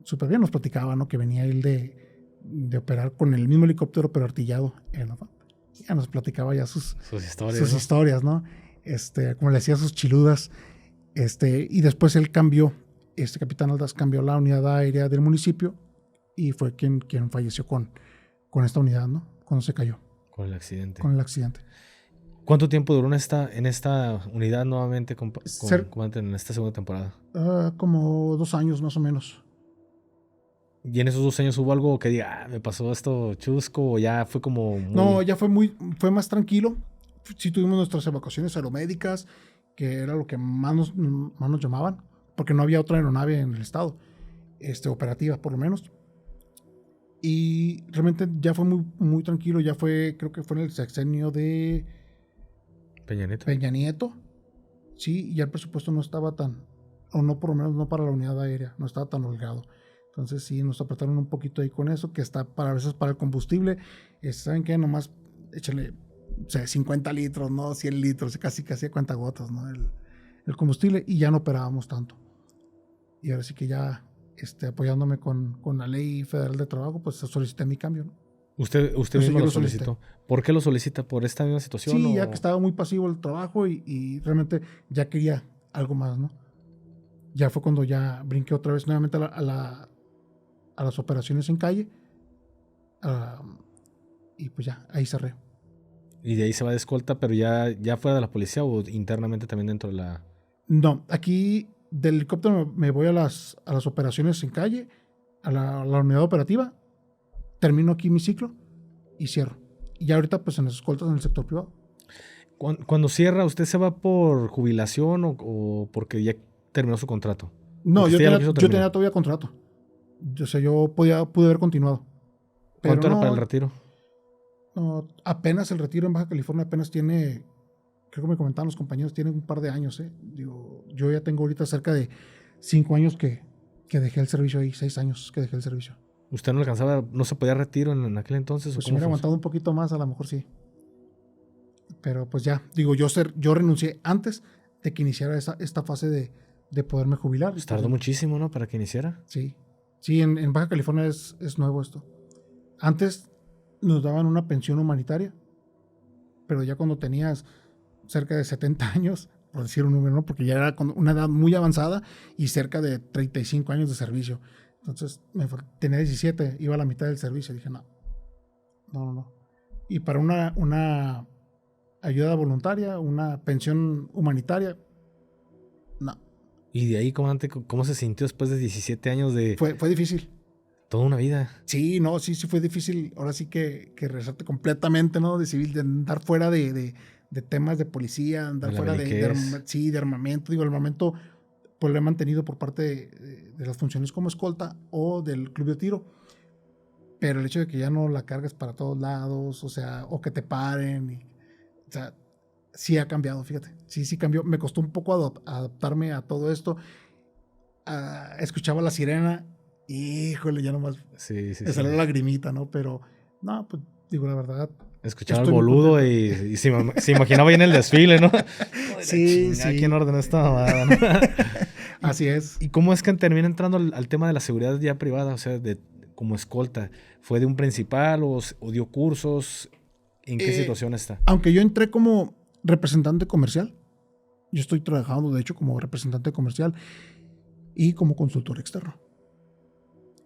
súper bien. Nos platicaba, ¿no? Que venía él de operar con el mismo helicóptero, pero artillado en la FAM. Ya nos platicaba ya sus historias, ¿no? Como le decía, sus chiludas. Y después él cambió, capitán Aldaz cambió la unidad aérea del municipio y fue quien falleció con esta unidad, ¿no? Cuando se cayó. Con el accidente. Con el accidente. ¿Cuánto tiempo duró en esta unidad nuevamente en esta segunda temporada? Como 2 años más o menos. ¿Y en esos 2 años hubo algo que diga, me pasó esto chusco o ya fue como muy... No, ya fue más tranquilo. Sí tuvimos nuestras evacuaciones aeromédicas, que era lo que más nos llamaban, porque no había otra aeronave en el estado, operativa por lo menos. Y realmente ya fue muy, muy tranquilo. Ya creo que fue en el sexenio de Peña Nieto. Sí, y ya el presupuesto no estaba o no, por lo menos no para la unidad aérea, no estaba tan holgado. Entonces sí, nos apretaron un poquito ahí con eso, que está a veces para el combustible. ¿Saben qué? Nomás échale, o sea, 50 litros, ¿no? 100 litros, casi a cuentagotas, ¿no? El combustible, y ya no operábamos tanto. Y ahora sí que ya, apoyándome con la Ley Federal de Trabajo, pues solicité mi cambio, ¿no? Usted mismo lo solicitó. ¿Por qué lo solicita? ¿Por esta misma situación? Sí, ya que estaba muy pasivo el trabajo y realmente ya quería algo más, ¿no? Ya fue cuando ya brinqué otra vez nuevamente a las operaciones en calle. Y pues ya, ahí cerré. Y de ahí se va de escolta, pero ya fuera de la policía o internamente también dentro de la... No, aquí del helicóptero me voy a las operaciones en calle, a la unidad operativa, termino aquí mi ciclo y cierro. Y ya ahorita pues en las escoltas en el sector privado. Cuando cierra, ¿usted se va por jubilación o porque ya terminó su contrato? No, yo tenía todavía contrato. O sea, yo pude haber continuado. Pero ¿Cuánto era para el retiro? No, apenas el retiro en Baja California apenas tiene, creo que me comentaban los compañeros, tiene un par de años. Digo, yo ya tengo ahorita cerca de 5 años que dejé el servicio ahí, 6 años que dejé el servicio. ¿Usted no alcanzaba, no se podía retiro en aquel entonces? Pues si me hubiera aguantado un poquito más, a lo mejor sí. Pero pues ya, digo, yo renuncié antes de que iniciara esta fase de poderme jubilar. Pues tardó muchísimo, ¿no? Para que iniciara. Sí, Sí, en Baja California es nuevo esto. Antes nos daban una pensión humanitaria, pero ya cuando tenías cerca de 70 años, por decir un número, ¿no? Porque ya era con una edad muy avanzada y cerca de 35 años de servicio. Entonces, tenía 17, iba a la mitad del servicio. Dije, no. Y para una ayuda voluntaria, una pensión humanitaria, no. Y de ahí, comandante, ¿cómo se sintió después de 17 años de Fue difícil. toda una vida? Sí, no, sí fue difícil. Ahora sí que regresarte completamente, ¿no? De civil, de andar fuera de temas de policía, andar fuera de armamento. Digo, el armamento pues lo he mantenido por parte de las funciones como escolta o del club de tiro. Pero el hecho de que ya no la cargas para todos lados, o sea, o que te paren, o sea, sí ha cambiado, fíjate. Sí cambió. Me costó un poco adaptarme a todo esto. Escuchaba la sirena, híjole, ya nomás me salió la lagrimita, ¿no? Pero, no, pues digo la verdad. Escuchaba el boludo y se imaginaba bien el desfile, ¿no? Sí. ¿Quién ordenó esta mamada, no? Así es. ¿Y cómo es que termina entrando al tema de la seguridad ya privada? O sea, como escolta. ¿Fue de un principal o dio cursos? ¿En qué situación está? Aunque yo entré como representante comercial, yo estoy trabajando de hecho como representante comercial y como consultor externo.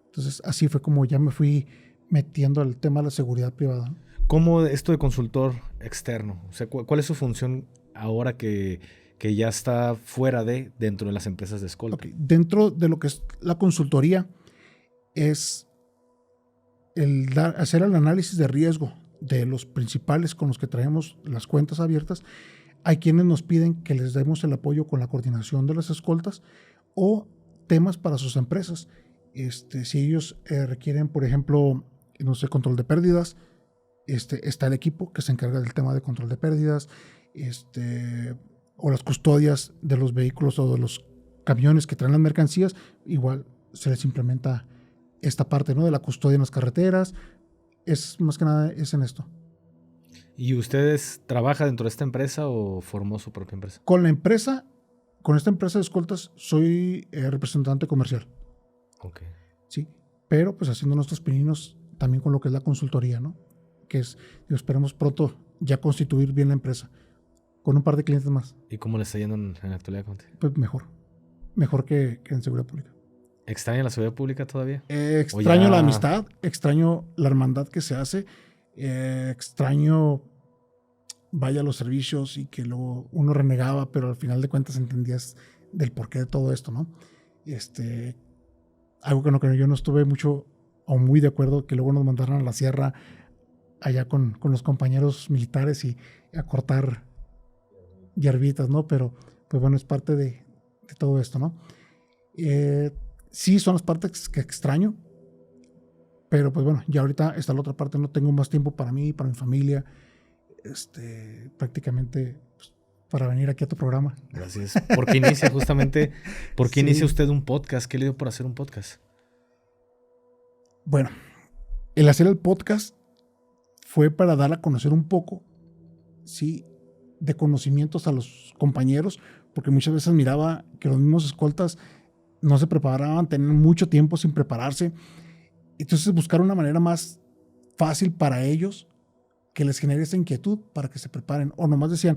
Entonces así fue como ya me fui metiendo al tema de la seguridad privada. ¿Cómo esto de consultor externo? O sea, ¿cuál es su función ahora que ya está dentro de las empresas de escolta? Okay. Dentro de lo que es la consultoría es hacer el análisis de riesgo de los principales con los que traemos las cuentas abiertas. Hay quienes nos piden que les demos el apoyo con la coordinación de las escoltas o temas para sus empresas. Si ellos requieren, por ejemplo, no sé, control de pérdidas, está el equipo que se encarga del tema de control de pérdidas, o las custodias de los vehículos o de los camiones que traen las mercancías, igual se les implementa esta parte, ¿no? De la custodia en las carreteras. Es más que nada es en esto. ¿Y ustedes trabajan dentro de esta empresa o formó su propia empresa? Con esta empresa de escoltas soy representante comercial. Ok. Sí, pero pues haciendo nuestros pininos también con lo que es la consultoría, ¿no? Que es, esperemos pronto ya constituir bien la empresa con un par de clientes más. ¿Y cómo le está yendo en la actualidad, Conte? Pues mejor que en seguridad pública. ¿Extraña la seguridad pública todavía? Extraño la amistad, extraño la hermandad que se hace, extraño vaya los servicios y que luego uno renegaba, pero al final de cuentas entendías del porqué de todo esto, ¿no? Algo que yo no estuve mucho o muy de acuerdo, que luego nos mandaran a la sierra allá con los compañeros militares y a cortar hierbitas, ¿no? Pero pues bueno, es parte de todo esto, ¿no? Sí, son las partes que extraño, pero pues bueno, ya ahorita está la otra parte, no tengo más tiempo para mí, para mi familia, prácticamente pues, para venir aquí a tu programa. Gracias. ¿Por qué inicia justamente, Sí. inicia usted un podcast? ¿Qué le dio por hacer un podcast? Bueno, el hacer el podcast fue para dar a conocer un poco, sí, de conocimientos a los compañeros, porque muchas veces miraba que los mismos escoltas no se preparaban, tenían mucho tiempo sin prepararse. Entonces buscar una manera más fácil para ellos que les genere esa inquietud para que se preparen. O nomás decían,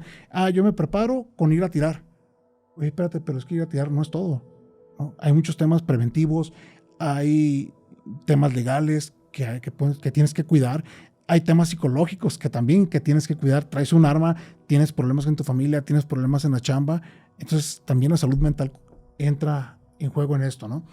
yo me preparo con ir a tirar. Oye, espérate, pero es que ir a tirar no es todo, ¿no? Hay muchos temas preventivos, hay temas legales que tienes que cuidar, hay temas psicológicos que también que tienes que cuidar. Traes un arma, tienes problemas en tu familia, tienes problemas en la chamba. Entonces también la salud mental entra en juego en esto, ¿no?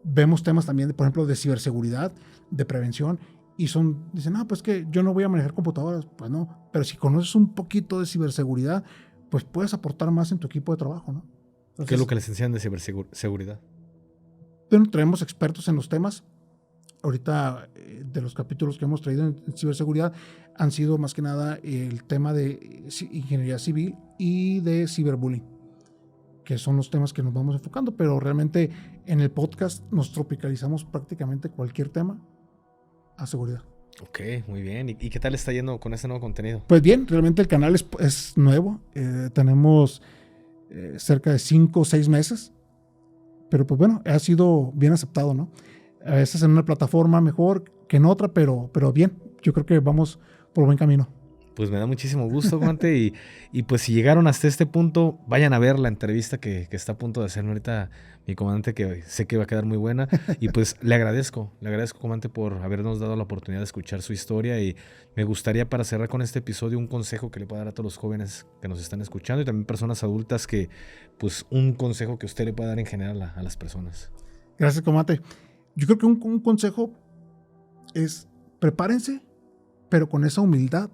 Vemos temas también, por ejemplo, de ciberseguridad, de prevención, y dicen, pues que yo no voy a manejar computadoras. Pues no, pero si conoces un poquito de ciberseguridad, pues puedes aportar más en tu equipo de trabajo, ¿no? Entonces, ¿qué es lo que les enseñan de ciberseguridad? Bueno, traemos expertos en los temas. Ahorita, de los capítulos que hemos traído en ciberseguridad, han sido más que nada el tema de ingeniería civil y de ciberbullying, que son los temas que nos vamos enfocando, pero realmente en el podcast nos tropicalizamos prácticamente cualquier tema a seguridad. Ok, muy bien. ¿Y qué tal está yendo con ese nuevo contenido? Pues bien, realmente el canal es nuevo. Tenemos cerca de 5 o 6 meses, pero pues bueno, ha sido bien aceptado, ¿no? A veces en una plataforma mejor que en otra, pero bien, yo creo que vamos por buen camino. Pues me da muchísimo gusto, comandante, y pues si llegaron hasta este punto, vayan a ver la entrevista que está a punto de hacerme ahorita mi comandante, que sé que va a quedar muy buena, y pues le agradezco, comandante, por habernos dado la oportunidad de escuchar su historia, y me gustaría, para cerrar con este episodio, un consejo que le pueda dar a todos los jóvenes que nos están escuchando y también personas adultas, que pues un consejo que usted le pueda dar en general a las personas. Gracias, comandante. Yo creo que un consejo es prepárense, pero con esa humildad,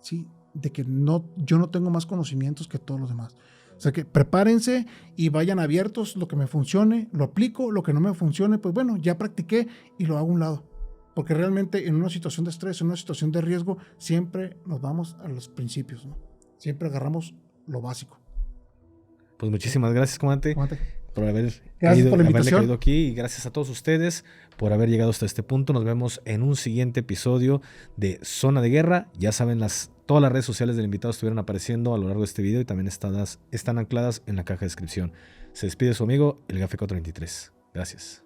¿sí? De que yo no tengo más conocimientos que todos los demás. O sea que prepárense y vayan abiertos, lo que me funcione, lo aplico, lo que no me funcione, pues bueno, ya practiqué y lo hago a un lado. Porque realmente en una situación de estrés, en una situación de riesgo, siempre nos vamos a los principios, ¿no? Siempre agarramos lo básico. Pues muchísimas gracias, comandante. Por haberle caído aquí, y gracias a todos ustedes por haber llegado hasta este punto. Nos vemos en un siguiente episodio de Zona de Guerra. Ya saben, todas las redes sociales del invitado estuvieron apareciendo a lo largo de este video y también están ancladas en la caja de descripción. Se despide su amigo, el Gafe 423. Gracias.